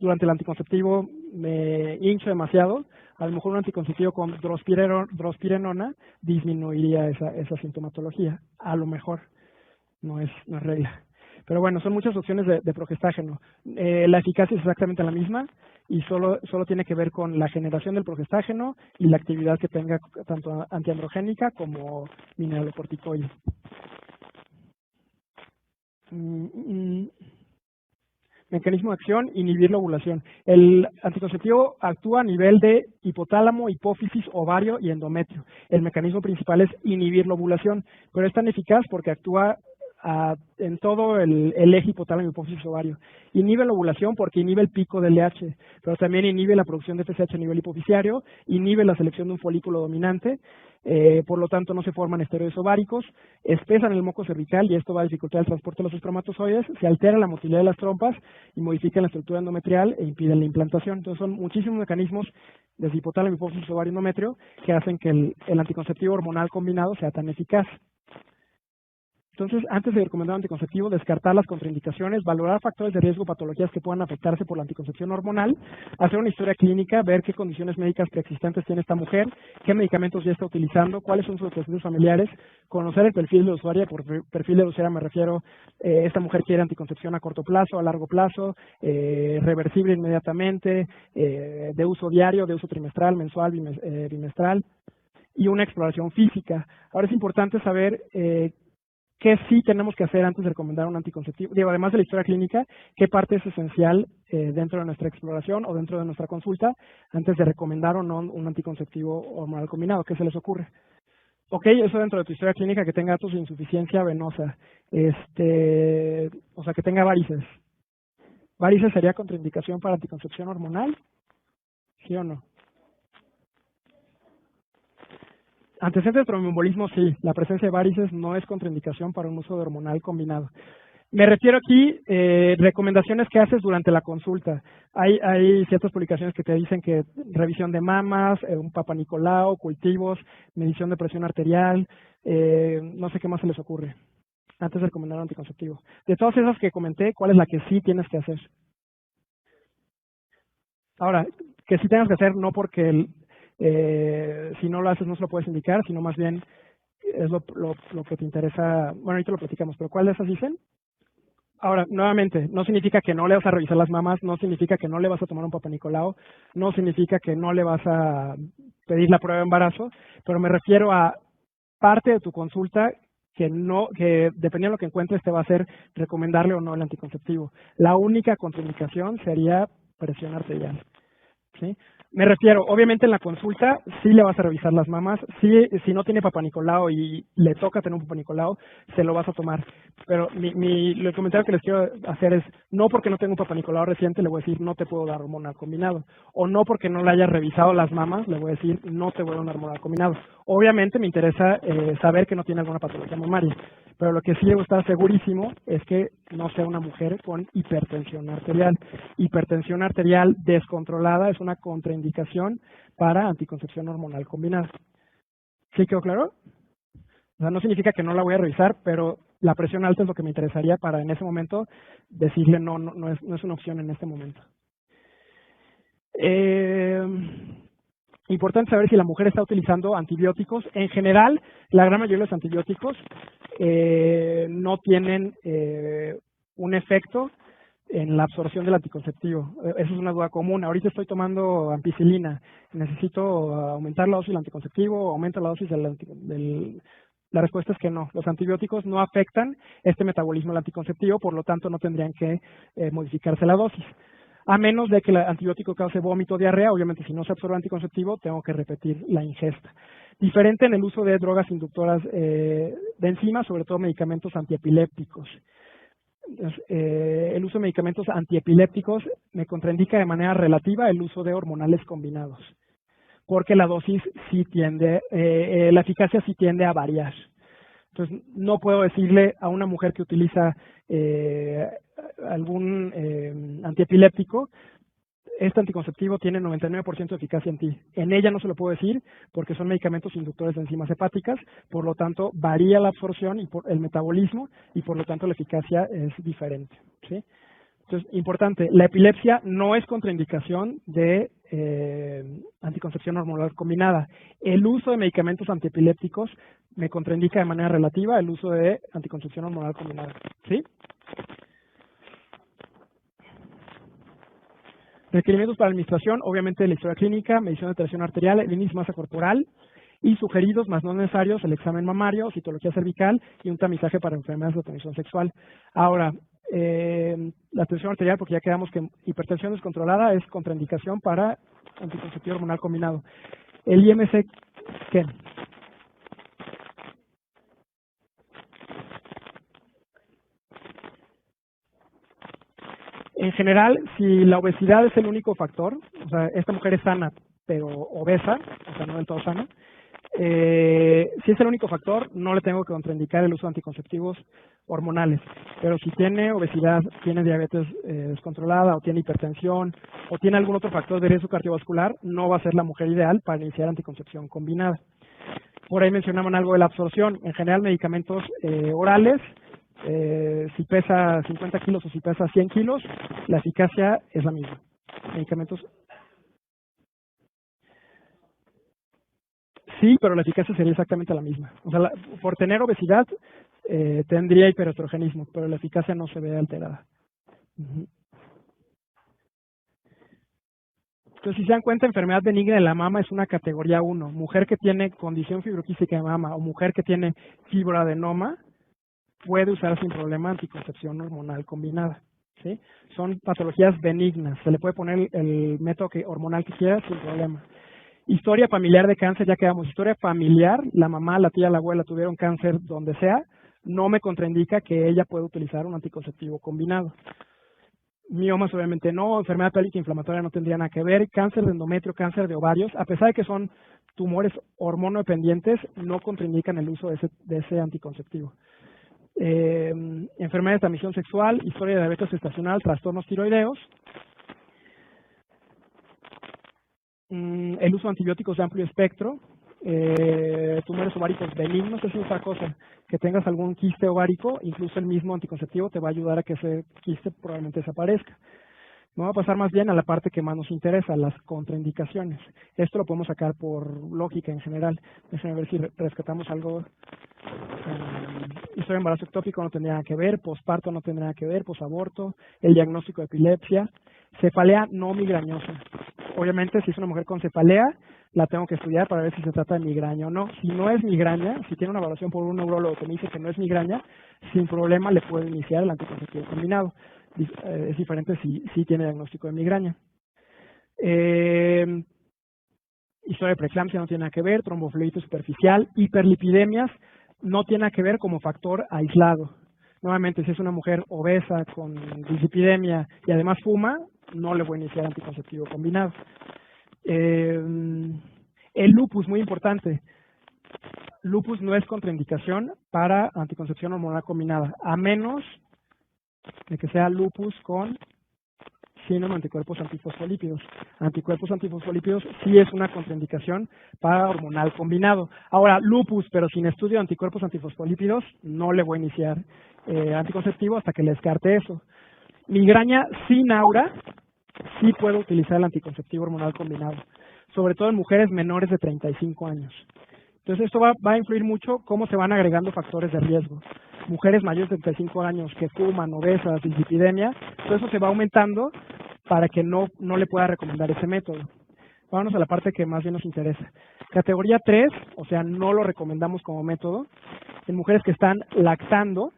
durante el anticonceptivo me hincho demasiado, a lo mejor un anticonceptivo con drospirenona disminuiría esa sintomatología. A lo mejor, no es regla. Pero bueno, son muchas opciones de progestágeno. La eficacia es exactamente la misma y solo tiene que ver con la generación del progestágeno y la actividad que tenga tanto antiandrogénica como mineralocorticoide. Mecanismo de acción, inhibir la ovulación. El anticonceptivo actúa a nivel de hipotálamo, hipófisis, ovario y endometrio. El mecanismo principal es inhibir la ovulación, pero es tan eficaz porque actúa en todo el eje hipotálamo, hipófisis, ovario. Inhibe la ovulación porque inhibe el pico del LH, pero también inhibe la producción de FSH a nivel hipofisiario, inhibe la selección de un folículo dominante, por lo tanto no se forman esteroides ováricos, espesan el moco cervical y esto va a dificultar el transporte de los espermatozoides, se altera la motilidad de las trompas y modifica la estructura endometrial e impiden la implantación. Entonces son muchísimos mecanismos desde hipotálamo, hipófisis, ovario, endometrio que hacen que el anticonceptivo hormonal combinado sea tan eficaz. Entonces, antes de recomendar un anticonceptivo, descartar las contraindicaciones, valorar factores de riesgo o patologías que puedan afectarse por la anticoncepción hormonal, hacer una historia clínica, ver qué condiciones médicas preexistentes tiene esta mujer, qué medicamentos ya está utilizando, cuáles son sus antecedentes familiares, conocer el perfil de usuaria. Por perfil de usuaria me refiero, esta mujer quiere anticoncepción a corto plazo, a largo plazo, reversible inmediatamente, de uso diario, de uso trimestral, mensual, bimestral, y una exploración física. Ahora es importante saber qué sí tenemos que hacer antes de recomendar un anticonceptivo. Digo, además de la historia clínica, qué parte es esencial dentro de nuestra exploración o dentro de nuestra consulta antes de recomendar o no un anticonceptivo hormonal combinado. ¿Qué se les ocurre? Ok, eso dentro de tu historia clínica, que tenga datos de insuficiencia venosa, o sea, que tenga varices. ¿Varices sería contraindicación para anticoncepción hormonal? ¿Sí o no? Antecedentes de tromboembolismo, sí. La presencia de varices no es contraindicación para un uso de hormonal combinado. Me refiero aquí recomendaciones que haces durante la consulta. Hay ciertas publicaciones que te dicen que revisión de mamas, un Papa Nicolau, cultivos, medición de presión arterial, no sé qué más se les ocurre antes de recomendar un anticonceptivo. De todas esas que comenté, ¿cuál es la que sí tienes que hacer? Ahora, que sí tengas que hacer no porque si no lo haces no se lo puedes indicar, sino más bien es lo que te interesa. Bueno, ahorita lo platicamos, pero ¿cuál de esas dicen? Ahora, nuevamente, no significa que no le vas a revisar las mamas, no significa que no le vas a tomar un Papa Nicolau, no significa que no le vas a pedir la prueba de embarazo, pero me refiero a parte de tu consulta que dependiendo de lo que encuentres te va a hacer recomendarle o no el anticonceptivo. La única contraindicación sería presión arterial, ¿sí? Me refiero, obviamente en la consulta sí le vas a revisar las mamas, sí, si no tiene Papá Nicolau y le toca tener un Papá Nicolau, se lo vas a tomar. Pero el comentario que les quiero hacer es, no porque no tenga un Papá Nicolau reciente le voy a decir no te puedo dar hormonal combinado. O no porque no le hayas revisado las mamas le voy a decir no te voy a dar un hormonal combinado. Obviamente me interesa saber que no tiene alguna patología mamaria. Pero lo que sí debo estar segurísimo es que no sea una mujer con hipertensión arterial. Hipertensión arterial descontrolada es una contraindicación para anticoncepción hormonal combinada. ¿Sí quedó claro? O sea, no significa que no la voy a revisar, pero la presión alta es lo que me interesaría para en ese momento decirle no es una opción en este momento. Importante saber si la mujer está utilizando antibióticos. En general, la gran mayoría de los antibióticos no tienen un efecto en la absorción del anticonceptivo. Esa es una duda común. Ahorita estoy tomando ampicilina. ¿Necesito aumentar la dosis del anticonceptivo? ¿Aumenta la dosis La respuesta es que no. Los antibióticos no afectan este metabolismo del anticonceptivo, por lo tanto no tendrían que modificarse la dosis. A menos de que el antibiótico cause vómito o diarrea, obviamente si no se absorbe anticonceptivo, tengo que repetir la ingesta. Diferente en el uso de drogas inductoras de enzimas, sobre todo medicamentos antiepilépticos. El uso de medicamentos antiepilépticos me contraindica de manera relativa el uso de hormonales combinados, porque la dosis sí tiende, la eficacia sí tiende a variar. Entonces, no puedo decirle a una mujer que utiliza algún antiepiléptico, este anticonceptivo tiene 99% de eficacia en ti. En ella no se lo puedo decir porque son medicamentos inductores de enzimas hepáticas, por lo tanto varía la absorción y el metabolismo y por lo tanto la eficacia es diferente. ¿Sí? Entonces, importante, la epilepsia no es contraindicación de anticoncepción hormonal combinada. El uso de medicamentos antiepilépticos me contraindica de manera relativa el uso de anticoncepción hormonal combinada. ¿Sí? Requerimientos para la administración, obviamente la historia clínica, medición de tensión arterial, el índice de masa corporal y sugeridos, más no necesarios, el examen mamario, citología cervical y un tamizaje para enfermedades de transmisión sexual. Ahora, la tensión arterial, porque ya quedamos que hipertensión descontrolada es contraindicación para anticonceptivo hormonal combinado. El IMC, ¿qué? En general, si la obesidad es el único factor, o sea, esta mujer es sana, pero obesa, o sea, no del todo sana, si es el único factor, no le tengo que contraindicar el uso de anticonceptivos hormonales. Pero si tiene obesidad, tiene diabetes descontrolada, o tiene hipertensión, o tiene algún otro factor de riesgo cardiovascular, no va a ser la mujer ideal para iniciar anticoncepción combinada. Por ahí mencionaban algo de la absorción. En general, medicamentos orales, si pesa 50 kilos o si pesa 100 kilos, la eficacia es la misma. Medicamentos. Sí, pero la eficacia sería exactamente la misma. O sea, por tener obesidad tendría hiperestrogenismo, pero la eficacia no se ve alterada. Entonces, si se dan cuenta, enfermedad benigna de la mama es una categoría 1. Mujer que tiene condición fibroquística de mama o mujer que tiene fibroadenoma puede usar sin problema anticoncepción hormonal combinada. ¿Sí? Son patologías benignas. Se le puede poner el método hormonal que quiera sin problema. Historia familiar de cáncer, ya quedamos. Historia familiar, la mamá, la tía, la abuela tuvieron cáncer donde sea, no me contraindica que ella pueda utilizar un anticonceptivo combinado. Miomas obviamente no, enfermedad pélvica inflamatoria no tendría nada que ver, cáncer de endometrio, cáncer de ovarios, a pesar de que son tumores hormonodependientes, no contraindican el uso de ese anticonceptivo. Enfermedad de transmisión sexual, historia de diabetes gestacional, trastornos tiroideos, el uso de antibióticos de amplio espectro, tumores ováricos benignos, es otra cosa. Que tengas algún quiste ovárico, incluso el mismo anticonceptivo te va a ayudar a que ese quiste probablemente desaparezca. Me va a pasar más bien a la parte que más nos interesa, las contraindicaciones. Esto lo podemos sacar por lógica en general. Déjenme ver si rescatamos algo. Historia de embarazo ectópico no tendría nada que ver, posparto no tendría nada que ver, posaborto, el diagnóstico de epilepsia, cefalea no migrañosa. Obviamente, si es una mujer con cefalea, la tengo que estudiar para ver si se trata de migraña o no. Si no es migraña, si tiene una evaluación por un neurólogo que me dice que no es migraña, sin problema le puedo iniciar el anticonceptivo combinado. Es diferente si tiene diagnóstico de migraña. Historia de preeclampsia no tiene nada que ver, tromboflebitis superficial, hiperlipidemias no tiene nada que ver como factor aislado. Nuevamente, si es una mujer obesa con dislipidemia y además fuma, no le voy a iniciar anticonceptivo combinado. El lupus, muy importante. Lupus no es contraindicación para anticoncepción hormonal combinada, a menos de que sea lupus con síndrome de anticuerpos antifosfolípidos. Anticuerpos antifosfolípidos sí es una contraindicación para hormonal combinado. Ahora, lupus, pero sin estudio de anticuerpos antifosfolípidos, no le voy a iniciar anticonceptivo hasta que le descarte eso. Migraña sin aura, sí puedo utilizar el anticonceptivo hormonal combinado, sobre todo en mujeres menores de 35 años. Entonces, esto va a influir mucho cómo se van agregando factores de riesgo. Mujeres mayores de 35 años que fuman, obesas, dislipidemia, todo eso se va aumentando para que no le pueda recomendar ese método. Vámonos a la parte que más bien nos interesa. Categoría 3, o sea, no lo recomendamos como método, en mujeres que están lactando,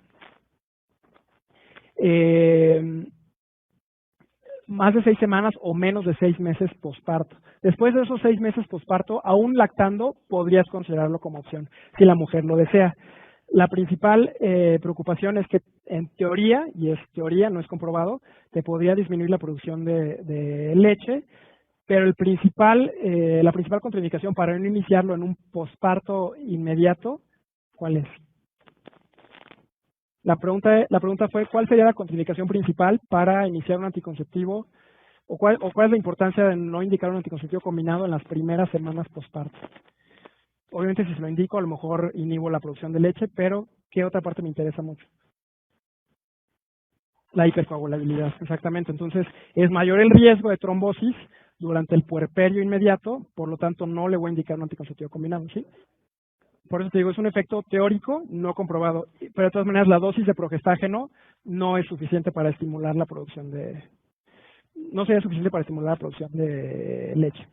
más de 6 semanas o menos de 6 meses posparto. Después de esos 6 meses posparto, aún lactando, podrías considerarlo como opción, si la mujer lo desea. La principal preocupación es que en teoría, y es teoría, no es comprobado, te podría disminuir la producción de leche, pero la principal contraindicación para no iniciarlo en un posparto inmediato, ¿cuál es? La pregunta fue, ¿cuál sería la contraindicación principal para iniciar un anticonceptivo? ¿O cuál es la importancia de no indicar un anticonceptivo combinado en las primeras semanas posparto? Obviamente, si se lo indico, a lo mejor inhibo la producción de leche, pero ¿qué otra parte me interesa mucho? La hipercoagulabilidad, exactamente. Entonces, es mayor el riesgo de trombosis durante el puerperio inmediato, por lo tanto, no le voy a indicar un anticonceptivo combinado, ¿sí? Por eso te digo, es un efecto teórico, no comprobado, pero de todas maneras la dosis de progestágeno no es suficiente para estimular la producción no sería suficiente para estimular la producción de leche.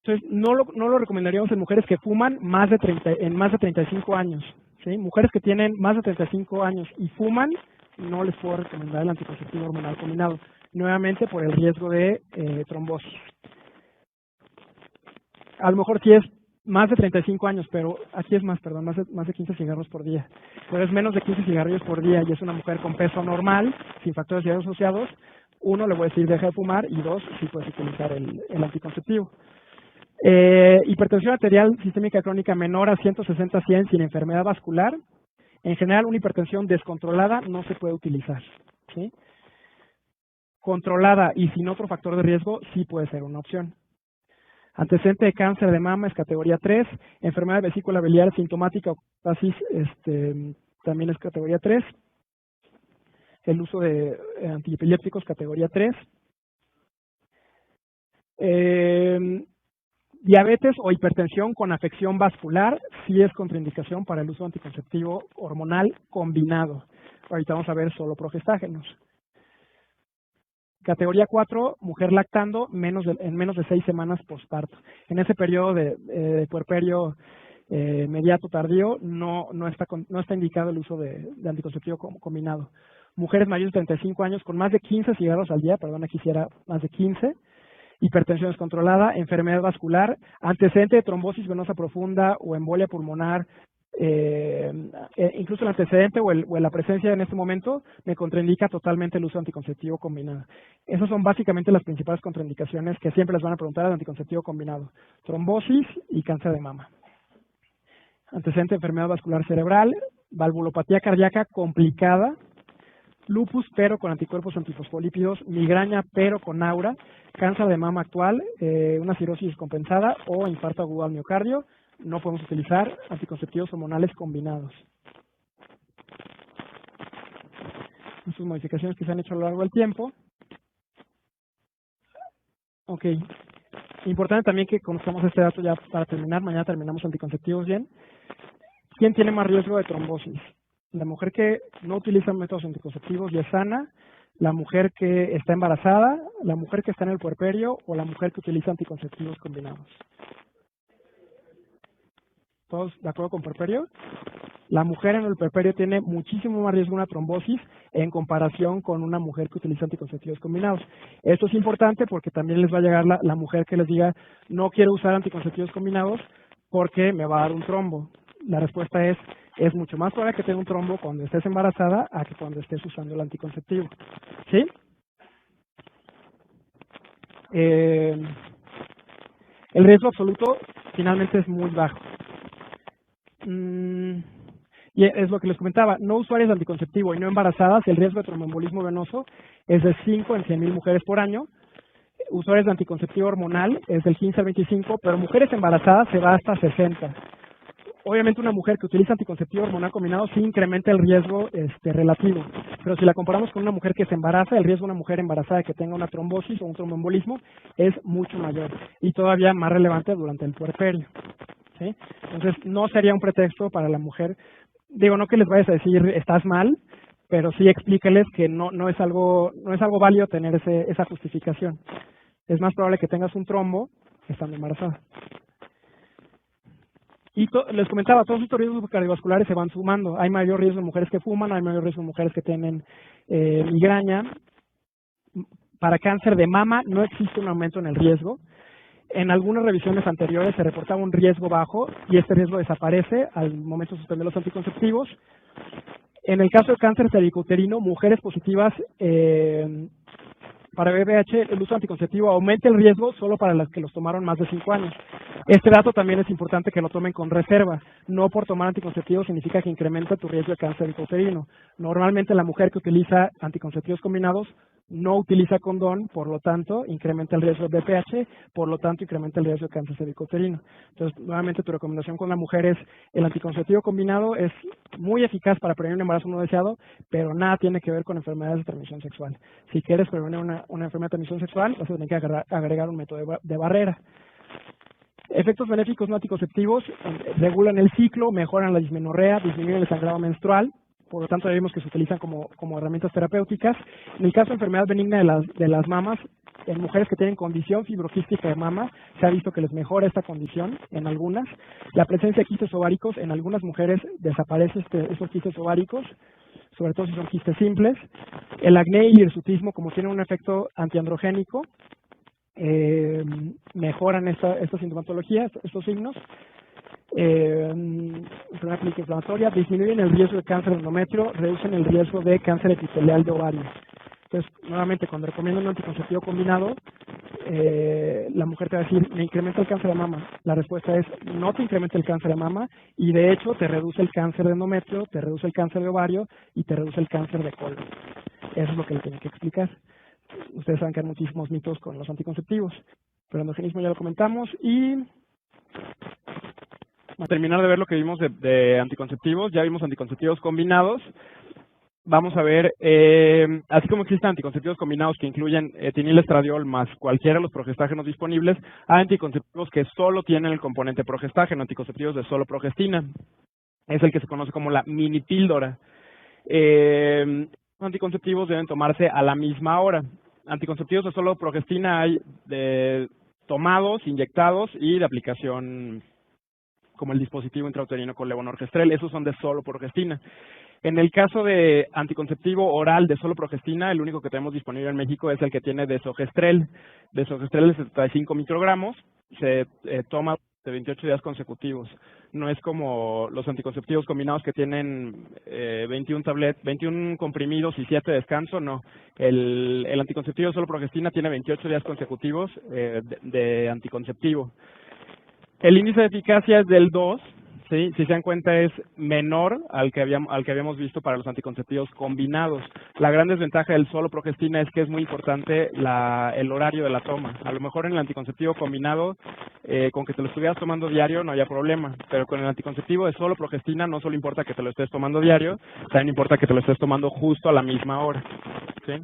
Entonces, no lo recomendaríamos en mujeres que fuman en más de 35 años, ¿sí? Mujeres que tienen más de 35 años y fuman, no les puedo recomendar el anticonceptivo hormonal combinado, nuevamente por el riesgo de trombosis. A lo mejor sí es más de 35 años, pero aquí es más de 15 cigarros por día. Pero es menos de 15 cigarrillos por día y es una mujer con peso normal, sin factores de riesgo asociados. 1, le voy a decir deja de fumar, y 2, sí puedes utilizar el anticonceptivo. Hipertensión arterial sistémica crónica menor a 160/100 sin enfermedad vascular. En general, una hipertensión descontrolada no se puede utilizar, ¿sí? Controlada y sin otro factor de riesgo sí puede ser una opción. Antecedente de cáncer de mama es categoría 3, enfermedad de vesícula biliar sintomática o pasis también es categoría 3, el uso de antiepilépticos categoría 3, diabetes o hipertensión con afección vascular sí es contraindicación para el uso anticonceptivo hormonal combinado. Ahorita vamos a ver solo progestágenos. Categoría 4, mujer lactando en menos de 6 semanas posparto. En ese periodo de puerperio mediato tardío no está indicado el uso de anticonceptivo combinado. Mujeres mayores de 35 años con más de 15 cigarros al día, perdón, aquí hiciera más de 15, hipertensión descontrolada, enfermedad vascular, antecedente de trombosis venosa profunda o embolia pulmonar, incluso el antecedente o la presencia en este momento me contraindica totalmente el uso de anticonceptivo combinado. Esas son básicamente las principales contraindicaciones que siempre les van a preguntar al anticonceptivo combinado: trombosis y cáncer de mama. Antecedente de enfermedad vascular cerebral, valvulopatía cardíaca complicada, lupus pero con anticuerpos antifosfolípidos, migraña pero con aura, cáncer de mama actual, una cirrosis descompensada o infarto agudo al miocardio. No podemos utilizar anticonceptivos hormonales combinados. Sus modificaciones que se han hecho a lo largo del tiempo. Ok. Importante también que conozcamos este dato ya para terminar. Mañana terminamos anticonceptivos bien. ¿Quién tiene más riesgo de trombosis? La mujer que no utiliza métodos anticonceptivos y es sana, la mujer que está embarazada, la mujer que está en el puerperio o la mujer que utiliza anticonceptivos combinados. ¿Todos de acuerdo con puerperio? La mujer en el puerperio tiene muchísimo más riesgo de una trombosis en comparación con una mujer que utiliza anticonceptivos combinados. Esto es importante porque también les va a llegar la mujer que les diga, no quiero usar anticonceptivos combinados porque me va a dar un trombo. La respuesta es mucho más probable que tenga un trombo cuando estés embarazada a que cuando estés usando el anticonceptivo. ¿Sí? El riesgo absoluto finalmente es muy bajo. Y es lo que les comentaba, no usuarias de anticonceptivo y no embarazadas, el riesgo de tromboembolismo venoso es de 5 en 100,000 mujeres por año. Usuarias de anticonceptivo hormonal es del 15 al 25, pero mujeres embarazadas se va hasta 60. Obviamente una mujer que utiliza anticonceptivo hormonal combinado sí incrementa el riesgo relativo, pero si la comparamos con una mujer que se embaraza, el riesgo de una mujer embarazada que tenga una trombosis o un tromboembolismo es mucho mayor y todavía más relevante durante el puerperio. ¿Sí? Entonces no sería un pretexto para la mujer, digo, no que les vayas a decir estás mal, pero sí explícales que no es algo válido tener esa justificación. Es más probable que tengas un trombo estando embarazada. Y les comentaba, todos estos riesgos cardiovasculares se van sumando. Hay mayor riesgo en mujeres que fuman, hay mayor riesgo en mujeres que tienen migraña. Para cáncer de mama no existe un aumento en el riesgo. En algunas revisiones anteriores se reportaba un riesgo bajo y este riesgo desaparece al momento de suspender los anticonceptivos. En el caso de cáncer cervicouterino, mujeres positivas para VIH, el uso anticonceptivo aumenta el riesgo solo para las que los tomaron más de 5 años. Este dato también es importante que lo tomen con reserva. No por tomar anticonceptivos significa que incrementa tu riesgo de cáncer cervicouterino. Normalmente la mujer que utiliza anticonceptivos combinados no utiliza condón, por lo tanto, incrementa el riesgo de BPH, por lo tanto, incrementa el riesgo de cáncer cervicouterino. Entonces, nuevamente, tu recomendación con la mujer es el anticonceptivo combinado es muy eficaz para prevenir un embarazo no deseado, pero nada tiene que ver con enfermedades de transmisión sexual. Si quieres prevenir una enfermedad de transmisión sexual, vas a tener que agregar un método de barrera. Efectos benéficos no anticonceptivos regulan el ciclo, mejoran la dismenorrea, disminuyen el sangrado menstrual. Por lo tanto, vemos que se utilizan como herramientas terapéuticas. En el caso de enfermedad benigna de las mamas, en mujeres que tienen condición fibroquística de mama, se ha visto que les mejora esta condición en algunas. La presencia de quistes ováricos, en algunas mujeres desaparece esos quistes ováricos, sobre todo si son quistes simples. El acné y el hirsutismo, como tienen un efecto antiandrogénico, mejoran esta sintomatología, estos signos. Enfermedad clínica inflamatoria, disminuyen el riesgo de cáncer de endometrio, reducen el riesgo de cáncer epitelial de ovario. Entonces, nuevamente, cuando recomiendo un anticonceptivo combinado, la mujer te va a decir, me incrementa el cáncer de mama. La respuesta es, no te incrementa el cáncer de mama y de hecho te reduce el cáncer de endometrio, te reduce el cáncer de ovario y te reduce el cáncer de colon. Eso es lo que le tienen que explicar. Ustedes saben que hay muchísimos mitos con los anticonceptivos, pero el endogenismo ya lo comentamos y... A terminar de ver lo que vimos de anticonceptivos, ya vimos anticonceptivos combinados. Vamos a ver, así como existen anticonceptivos combinados que incluyen etinilestradiol más cualquiera de los progestágenos disponibles, hay anticonceptivos que solo tienen el componente progestágeno, anticonceptivos de solo progestina. Es el que se conoce como la mini píldora. Los anticonceptivos deben tomarse a la misma hora. Anticonceptivos de solo progestina hay de tomados, inyectados y de aplicación como el dispositivo intrauterino con levonorgestrel, esos son de solo progestina. En el caso de anticonceptivo oral de solo progestina, el único que tenemos disponible en México es el que tiene desogestrel. Desogestrel de 75 microgramos, se toma de 28 días consecutivos. No es como los anticonceptivos combinados que tienen 21 comprimidos y 7 de descanso, no. El anticonceptivo de solo progestina tiene 28 días consecutivos de anticonceptivo. El índice de eficacia es del 2, ¿sí? Si se dan cuenta es menor al que habíamos visto para los anticonceptivos combinados. La gran desventaja del solo progestina es que es muy importante el horario de la toma. A lo mejor en el anticonceptivo combinado, con que te lo estuvieras tomando diario no había problema, pero con el anticonceptivo de solo progestina no solo importa que te lo estés tomando diario, también importa que te lo estés tomando justo a la misma hora, ¿sí?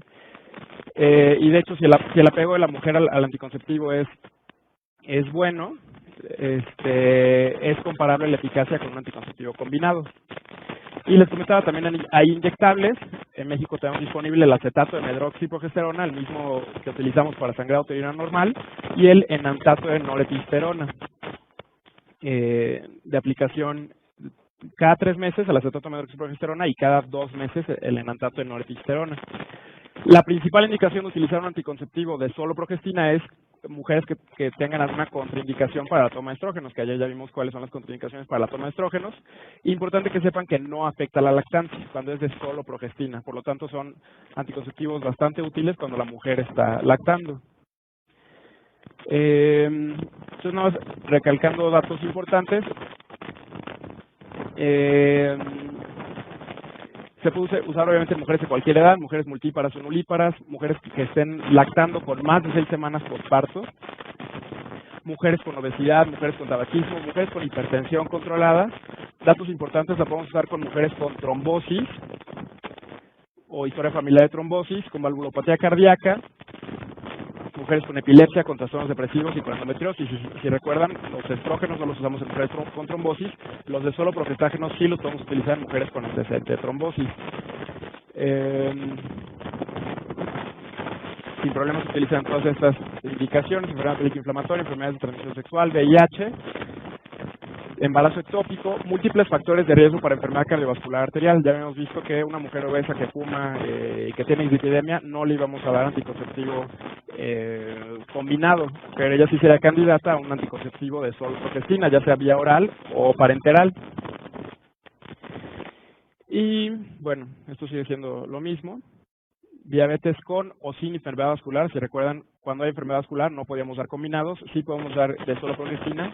Y de hecho, si el apego de la mujer al anticonceptivo es bueno, es comparable la eficacia con un anticonceptivo combinado. Y les comentaba también, hay inyectables. En México tenemos disponible el acetato de medroxiprogesterona, el mismo que utilizamos para sangrado uterino normal, y el enantato de norepinefrina, de aplicación cada 3 meses el acetato de medroxiprogesterona y cada 2 meses el enantato de norepinefrina. La principal indicación de utilizar un anticonceptivo de solo progestina es mujeres que tengan alguna contraindicación para la toma de estrógenos, que ayer ya vimos cuáles son las contraindicaciones para la toma de estrógenos. Importante que sepan que no afecta la lactancia cuando es de solo progestina, por lo tanto son anticonceptivos bastante útiles cuando la mujer está lactando. Entonces, nada más recalcando datos importantes. Se puede usar obviamente en mujeres de cualquier edad, mujeres multíparas o nulíparas, mujeres que estén lactando con más de 6 semanas posparto, mujeres con obesidad, mujeres con tabaquismo, mujeres con hipertensión controlada. Datos importantes, la podemos usar con mujeres con trombosis o historia familiar de trombosis, con valvulopatía cardíaca, mujeres con epilepsia, con trastornos depresivos y con endometriosis. Si recuerdan, los estrógenos no los usamos en mujeres con trombosis, los de solo progestágenos sí los podemos utilizar en mujeres con antecedente de trombosis. Sin problemas se utilizan todas estas indicaciones: enfermedad inflamatoria, enfermedades de transmisión sexual, VIH, embarazo ectópico, múltiples factores de riesgo para enfermedad cardiovascular arterial. Ya hemos visto que una mujer obesa que fuma y que tiene dislipidemia no le íbamos a dar anticonceptivo combinado, pero ella sí sería candidata a un anticonceptivo de solo progestina, ya sea vía oral o parenteral. Y bueno, esto sigue siendo lo mismo. Diabetes con o sin enfermedad vascular. Si recuerdan, cuando hay enfermedad vascular no podíamos dar combinados, sí podemos dar de solo progestina.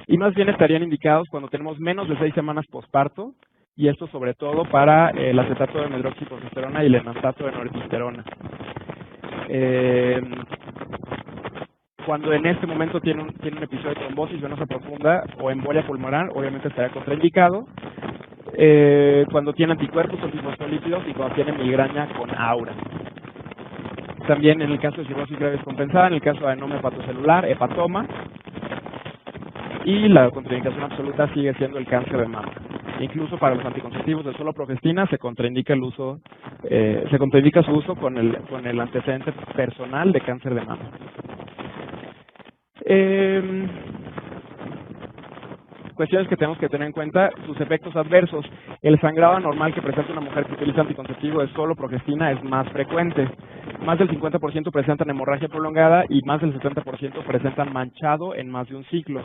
Y más bien estarían indicados cuando tenemos menos de 6 semanas posparto, y esto sobre todo para el acetato de medroxiprogesterona y el enantato de norepinefrina. Cuando en este momento tiene un episodio de trombosis venosa profunda o embolia pulmonar, obviamente estaría contraindicado. Cuando tiene anticuerpos o antifosfolípidos y cuando tiene migraña con aura. También en el caso de cirrosis grave descompensada, en el caso de adenoma hepatocelular, hepatoma. Y la contraindicación absoluta sigue siendo el cáncer de mama. Incluso para los anticonceptivos de solo progestina se contraindica el uso, se contraindica su uso con el antecedente personal de cáncer de mama. Cuestiones que tenemos que tener en cuenta: sus efectos adversos. El sangrado anormal que presenta una mujer que utiliza anticonceptivo de solo progestina es más frecuente. Más del 50% presentan hemorragia prolongada y más del 70% presentan manchado en más de un ciclo.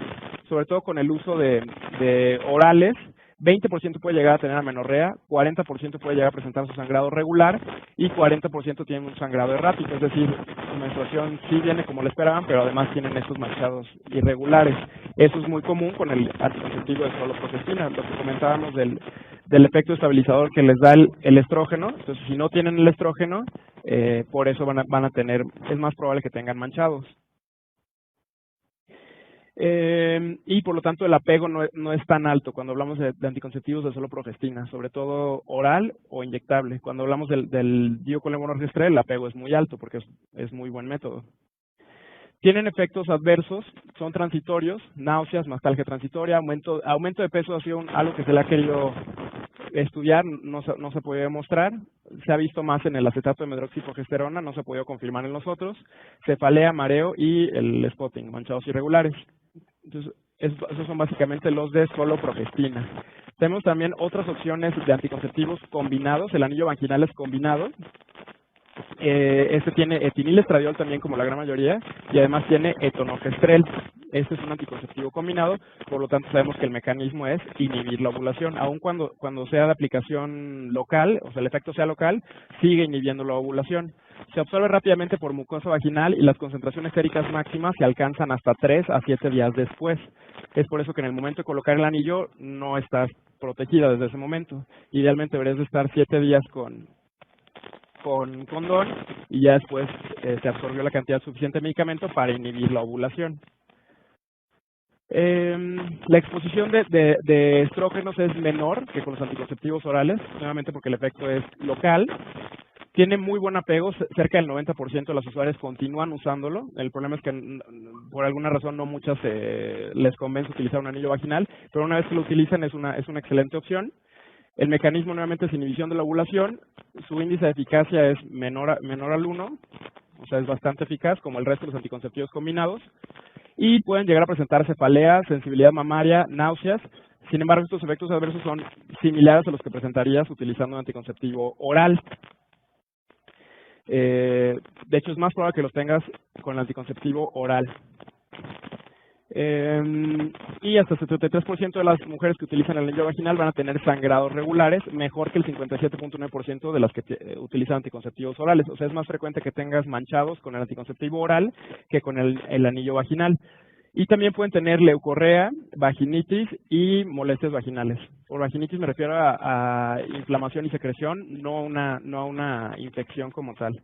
Sobre todo con el uso de orales, 20% puede llegar a tener amenorrea, 40% puede llegar a presentar su sangrado regular y 40% tienen un sangrado errático, es decir, su menstruación sí viene como le esperaban, pero además tienen estos manchados irregulares. Eso es muy común con el anticonceptivo de solo progestina, lo que comentábamos del efecto estabilizador que les da el estrógeno. Entonces, si no tienen el estrógeno, por eso van a tener, es más probable que tengan manchados. Y por lo tanto el apego no es tan alto cuando hablamos de anticonceptivos de solo progestina, sobre todo oral o inyectable. Cuando hablamos del diocolemonorgestrel, el apego es muy alto porque es muy buen método. Tienen efectos adversos, son transitorios: náuseas, mastalgia transitoria, aumento de peso. Ha sido algo que se le ha querido estudiar, no se puede demostrar. Se ha visto más en el acetato de medroxiprogesterona, no se ha podido confirmar en los otros. Cefalea, mareo y el spotting, manchados irregulares. Entonces, esos son básicamente los de solo progestina. Tenemos también otras opciones de anticonceptivos combinados. El anillo vaginal es combinado. Este tiene etinilestradiol también, como la gran mayoría, y además tiene etonogestrel. Este es un anticonceptivo combinado, por lo tanto sabemos que el mecanismo es inhibir la ovulación. Aun cuando sea de aplicación local, o sea, el efecto sea local, sigue inhibiendo la ovulación. Se absorbe rápidamente por mucosa vaginal y las concentraciones séricas máximas se alcanzan hasta 3 a 7 días después. Es por eso que en el momento de colocar el anillo no estás protegida desde ese momento. Idealmente deberías de estar 7 días con condón y ya después se absorbió la cantidad suficiente de medicamento para inhibir la ovulación. La exposición de estrógenos es menor que con los anticonceptivos orales, nuevamente porque el efecto es local. Tiene muy buen apego, cerca del 90% de las usuarias continúan usándolo. El problema es que por alguna razón no muchas les convence utilizar un anillo vaginal, pero una vez que lo utilizan es una excelente opción. El mecanismo nuevamente es inhibición de la ovulación. Su índice de eficacia es menor al 1, o sea, es bastante eficaz, como el resto de los anticonceptivos combinados. y pueden llegar a presentar cefalea, sensibilidad mamaria, náuseas. Sin embargo, estos efectos adversos son similares a los que presentarías utilizando un anticonceptivo oral. De hecho, es más probable que los tengas con el anticonceptivo oral. Y hasta el 73% de las mujeres que utilizan el anillo vaginal van a tener sangrados regulares, mejor que el 57.9% de las que utilizan anticonceptivos orales. O sea, es más frecuente que tengas manchados con el anticonceptivo oral que con el anillo vaginal. Y también pueden tener leucorrea, vaginitis y molestias vaginales. Por vaginitis me refiero a inflamación y secreción, no a una infección como tal.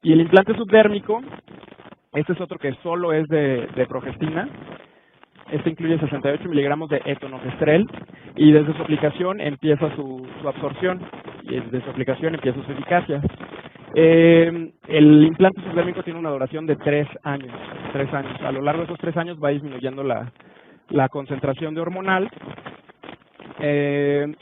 Y el implante subdérmico, este es otro que solo es de progestina. Este incluye 68 miligramos de etonogestrel y desde su aplicación empieza su absorción y desde su aplicación empieza su eficacia. El implante subdérmico tiene una duración de 3 años. 3 años. A lo largo de esos 3 años va disminuyendo la concentración de hormonal.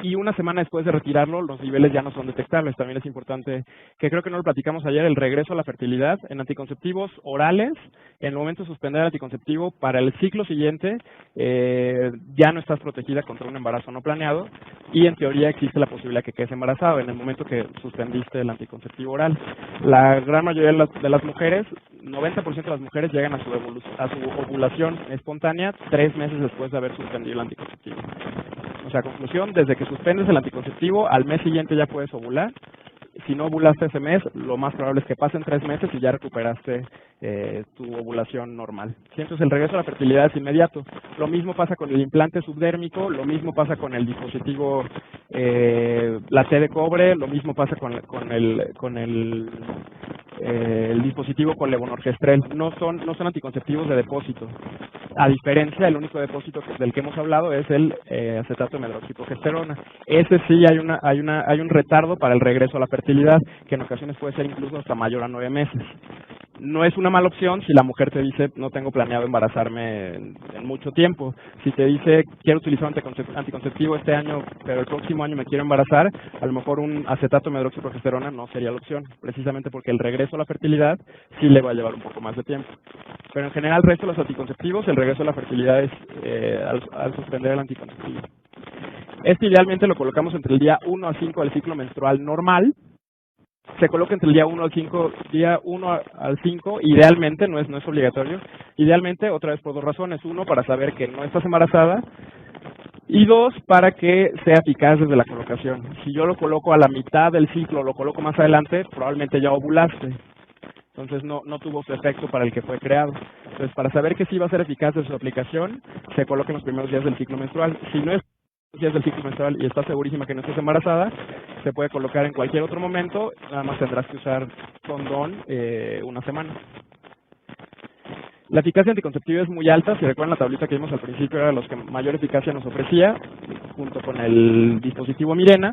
Y una semana después de retirarlo, los niveles ya no son detectables. También es importante, que creo que no lo platicamos ayer, el regreso a la fertilidad en anticonceptivos orales. En el momento de suspender el anticonceptivo, para el ciclo siguiente ya no estás protegida contra un embarazo no planeado y en teoría existe la posibilidad que quedes embarazado en el momento que suspendiste el anticonceptivo oral. La gran mayoría de las mujeres, 90% de las mujeres llegan a su ovulación espontánea 3 meses después de haber suspendido el anticonceptivo. O sea, conclusión, desde que suspendes el anticonceptivo, al mes siguiente ya puedes ovular. Si no ovulaste ese mes, lo más probable es que pasen 3 meses y ya recuperaste tu ovulación normal. ¿Sí? Entonces el regreso a la fertilidad es inmediato. Lo mismo pasa con el implante subdérmico, lo mismo pasa con el dispositivo, la T de cobre, lo mismo pasa con el dispositivo con levonorgestrel. No son anticonceptivos de depósito. A diferencia, el único depósito del que hemos hablado es el acetato de medroxiprogesterona. Ese sí hay un retardo para el regreso a la fertilidad, que en ocasiones puede ser incluso hasta mayor a 9 meses. No es una mala opción si la mujer te dice no tengo planeado embarazarme en mucho tiempo. Si te dice quiero utilizar un anticonceptivo este año, pero el próximo año me quiero embarazar, a lo mejor un acetato de medroxiprogesterona no sería la opción, precisamente porque el regreso a la fertilidad sí le va a llevar un poco más de tiempo. Pero en general, el resto de los anticonceptivos, el regreso a la fertilidad es al suspender el anticonceptivo. Este idealmente lo colocamos entre el día 1 al 5 del ciclo menstrual normal. Se coloca entre el día 1 al 5, idealmente, no es obligatorio. Idealmente, otra vez por 2 razones. 1, para saber que no estás embarazada. Y 2, para que sea eficaz desde la colocación. Si yo lo coloco a la mitad del ciclo, lo coloco más adelante, probablemente ya ovulaste. Entonces no tuvo su efecto para el que fue creado. Entonces, para saber que sí va a ser eficaz de su aplicación, se coloca en los primeros días del ciclo menstrual. Si no es días del ciclo menstrual y estás segurísima que no estás embarazada, se puede colocar en cualquier otro momento, nada más tendrás que usar condón una semana. La eficacia anticonceptiva es muy alta, si recuerdan la tablita que vimos al principio, era de los que mayor eficacia nos ofrecía, junto con el dispositivo Mirena.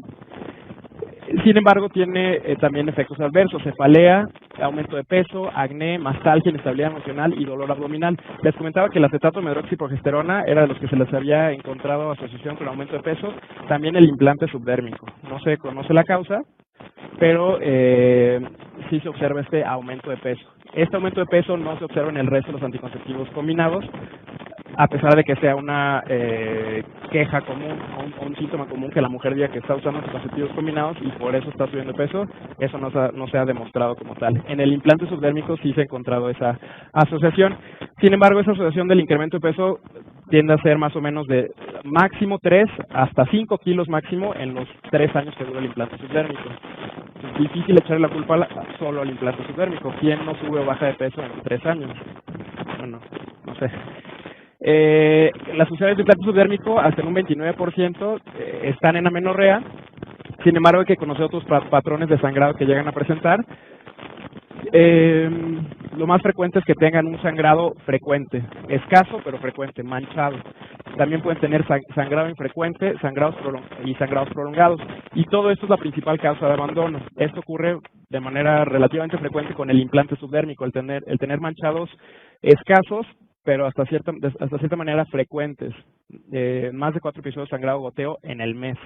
Sin embargo, tiene también efectos adversos, cefalea, aumento de peso, acné, mastalgia, inestabilidad emocional y dolor abdominal. Les comentaba que el acetato de medroxiprogesterona era de los que se les había encontrado asociación con aumento de peso, también el implante subdérmico. No se conoce la causa, pero sí se observa este aumento de peso. Este aumento de peso no se observa en el resto de los anticonceptivos combinados, a pesar de que sea una queja común o un síntoma común que la mujer diga que está usando anticonceptivos combinados y por eso está subiendo peso, eso no se ha demostrado como tal. En el implante subdérmico sí se ha encontrado esa asociación. Sin embargo, esa asociación del incremento de peso tiende a ser más o menos de máximo 3 hasta 5 kilos máximo en los 3 años que dura el implante subdérmico. Es difícil echarle la culpa solo al implante subdérmico. ¿Quién no sube o baja de peso en 3 años? Bueno, no sé. Las funciones del implante subdérmico hasta en un 29% están en amenorrea. Sin embargo, hay que conocer otros patrones de sangrado que llegan a presentar. Lo más frecuente es que tengan un sangrado frecuente, escaso pero frecuente, manchado. También pueden tener sangrado infrecuente, sangrados prolongados. Y todo esto es la principal causa de abandono. Esto ocurre de manera relativamente frecuente con el implante subdérmico, el tener manchados escasos, pero hasta cierta manera frecuentes. Más de 4 episodios de sangrado goteo en el mes.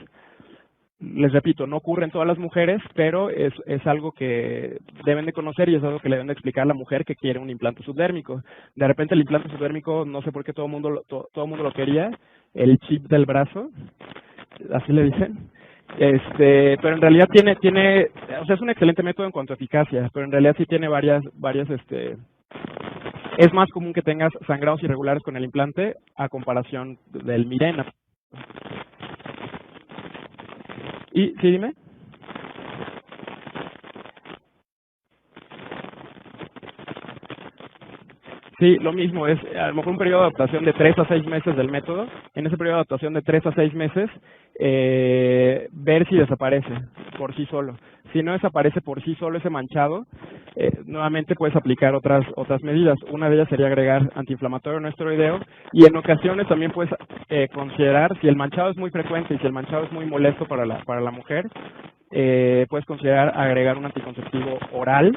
Les repito, no ocurre en todas las mujeres, pero es algo que deben de conocer y es algo que le deben de explicar a la mujer que quiere un implante subdérmico. De repente el implante subdérmico, no sé por qué todo el mundo lo quería, el chip del brazo, así le dicen. Pero en realidad o sea, es un excelente método en cuanto a eficacia, pero en realidad sí tiene varias, es más común que tengas sangrados irregulares con el implante a comparación del Mirena. Y, sí, dime. Sí, lo mismo, es a lo mejor un periodo de adaptación de 3 a 6 meses del método. En ese periodo de adaptación de 3 a 6 meses, ver si desaparece por sí solo. Si no desaparece por sí solo ese manchado, nuevamente puedes aplicar otras medidas. Una de ellas sería agregar antiinflamatorio no esteroideo, y en ocasiones también puedes considerar, si el manchado es muy frecuente y si el manchado es muy molesto para la mujer, puedes considerar agregar un anticonceptivo oral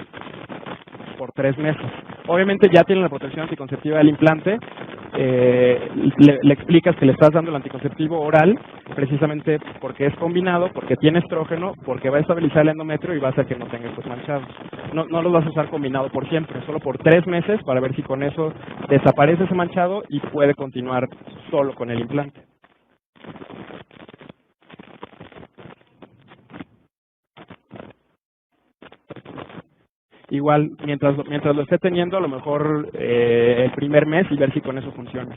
por 3 meses. Obviamente ya tienen la protección anticonceptiva del implante, le explicas que le estás dando el anticonceptivo oral precisamente porque es combinado, porque tiene estrógeno, porque va a estabilizar el endometrio y va a hacer que no tenga estos manchados. No los vas a usar combinado por siempre, solo por 3 meses para ver si con eso desaparece ese manchado y puede continuar solo con el implante. Igual, mientras lo esté teniendo, a lo mejor el primer mes y ver si con eso funciona.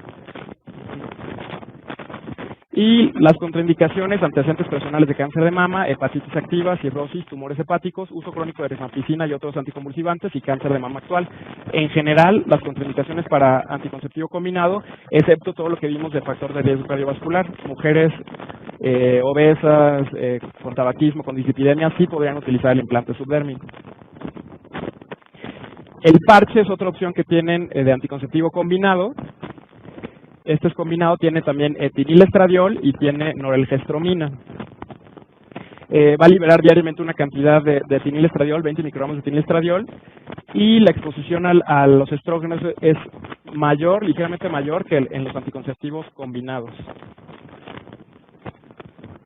Y las contraindicaciones, antecedentes personales de cáncer de mama, hepatitis activa, cirrosis, tumores hepáticos, uso crónico de rifampicina y otros anticonvulsivantes y cáncer de mama actual. En general, las contraindicaciones para anticonceptivo combinado, excepto todo lo que vimos de factor de riesgo cardiovascular. Mujeres obesas, con tabaquismo, con dislipidemia, sí podrían utilizar el implante subdérmico. El parche es otra opción que tienen de anticonceptivo combinado. Este es combinado, tiene también etinilestradiol y tiene norelgestromina. Va a liberar diariamente una cantidad de etinilestradiol, 20 microgramos de etinilestradiol, y la exposición a los estrógenos es mayor, ligeramente mayor que en los anticonceptivos combinados.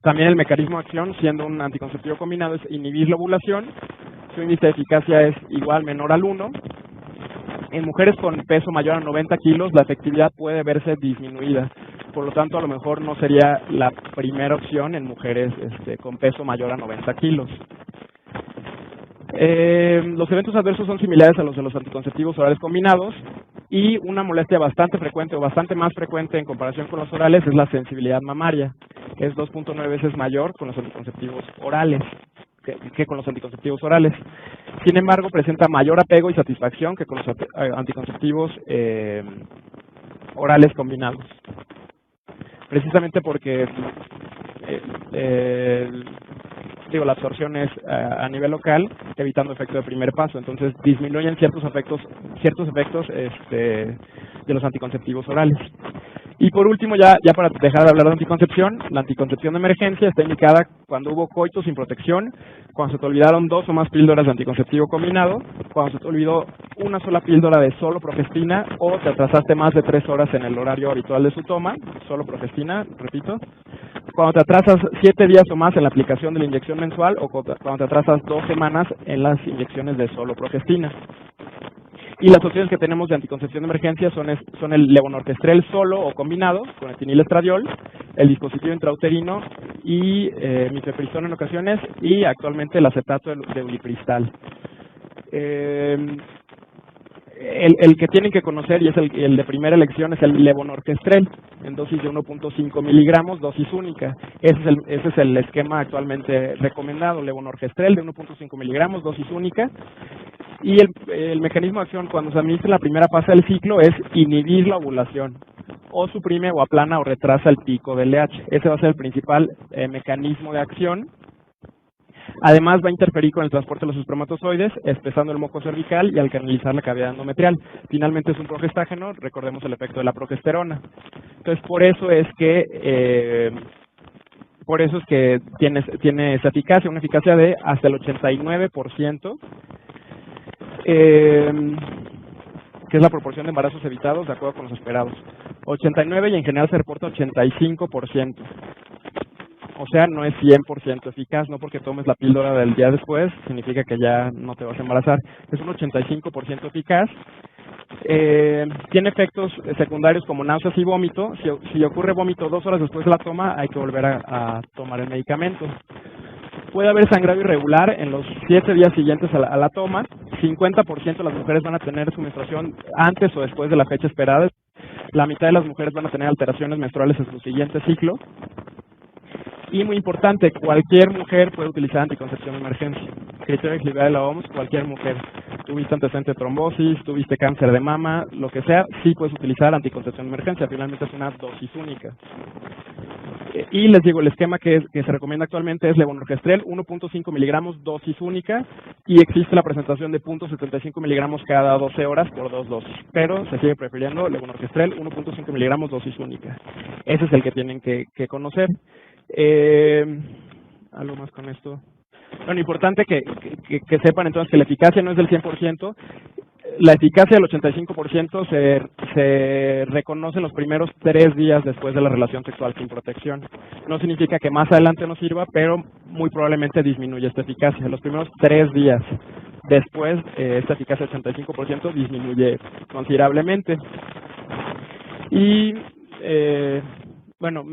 También el mecanismo de acción, siendo un anticonceptivo combinado, es inhibir la ovulación. Su índice de eficacia es igual, menor al 1. En mujeres con peso mayor a 90 kilos, la efectividad puede verse disminuida. Por lo tanto, a lo mejor no sería la primera opción en mujeres con peso mayor a 90 kilos. Los eventos adversos son similares a los de los anticonceptivos orales combinados, y una molestia bastante frecuente o bastante más frecuente en comparación con los orales es la sensibilidad mamaria, que es 2.9 veces mayor con los anticonceptivos orales que con los anticonceptivos orales. Sin embargo, presenta mayor apego y satisfacción que con los anticonceptivos orales combinados. Precisamente porque la absorción es a nivel local, evitando efecto de primer paso. Entonces disminuyen ciertos efectos de los anticonceptivos orales. Y por último, ya para dejar de hablar de anticoncepción, la anticoncepción de emergencia está indicada cuando hubo coito sin protección, cuando se te olvidaron 2 o más píldoras de anticonceptivo combinado, cuando se te olvidó una sola píldora de solo progestina o te atrasaste más de 3 horas en el horario habitual de su toma, solo progestina, repito, cuando te atrasas 7 días o más en la aplicación de la inyección mensual o cuando te atrasas 2 semanas en las inyecciones de solo progestina. Y las opciones que tenemos de anticoncepción de emergencia son el levonorgestrel solo o combinado con etinilestradiol, el dispositivo intrauterino y mifepristona en ocasiones, y actualmente el acetato de ulipristal. El que tienen que conocer, y es el de primera elección, es el levonorgestrel, en dosis de 1.5 miligramos, dosis única. Ese es el esquema actualmente recomendado, levonorgestrel de 1.5 miligramos, dosis única. Y el mecanismo de acción cuando se administra en la primera fase del ciclo es inhibir la ovulación, o suprime o aplana o retrasa el pico del LH. Ese va a ser el principal mecanismo de acción. Además va a interferir con el transporte de los espermatozoides, espesando el moco cervical y al canalizar la cavidad endometrial. Finalmente es un progestágeno, recordemos el efecto de la progesterona. Entonces por eso es que tiene esa eficacia, una eficacia de hasta el 89%, que es la proporción de embarazos evitados de acuerdo con los esperados. 89, y en general se reporta 85%. o sea, no es 100% eficaz. No porque tomes la píldora del día después significa que ya no te vas a embarazar. Es un 85% eficaz. Tiene efectos secundarios como náuseas y vómito. Si ocurre vómito 2 horas después de la toma, hay que volver a tomar el medicamento. Puede haber sangrado irregular en los 7 días siguientes a la toma. 50% de las mujeres van a tener su menstruación antes o después de la fecha esperada. La mitad de las mujeres van a tener alteraciones menstruales en su siguiente ciclo. Y muy importante, cualquier mujer puede utilizar anticoncepción de emergencia. Criterio de elegibilidad de la OMS, cualquier mujer. Tuviste antecedente de trombosis, tuviste cáncer de mama, lo que sea, sí puedes utilizar anticoncepción de emergencia. Finalmente es una dosis única. Y les digo, el esquema que se recomienda actualmente es levonorgestrel 1.5 miligramos dosis única, y existe la presentación de 0.75 miligramos cada 12 horas por 2 dosis, pero se sigue prefiriendo levonorgestrel 1.5 miligramos dosis única. Ese es el que tienen que conocer. Algo más con esto. Bueno, importante que sepan entonces que la eficacia no es del 100%. La eficacia del 85% se reconoce en los primeros 3 días después de la relación sexual sin protección. No significa que más adelante no sirva, pero muy probablemente disminuye esta eficacia. En los primeros 3 días después, esta eficacia del 85% disminuye considerablemente. Y, bueno,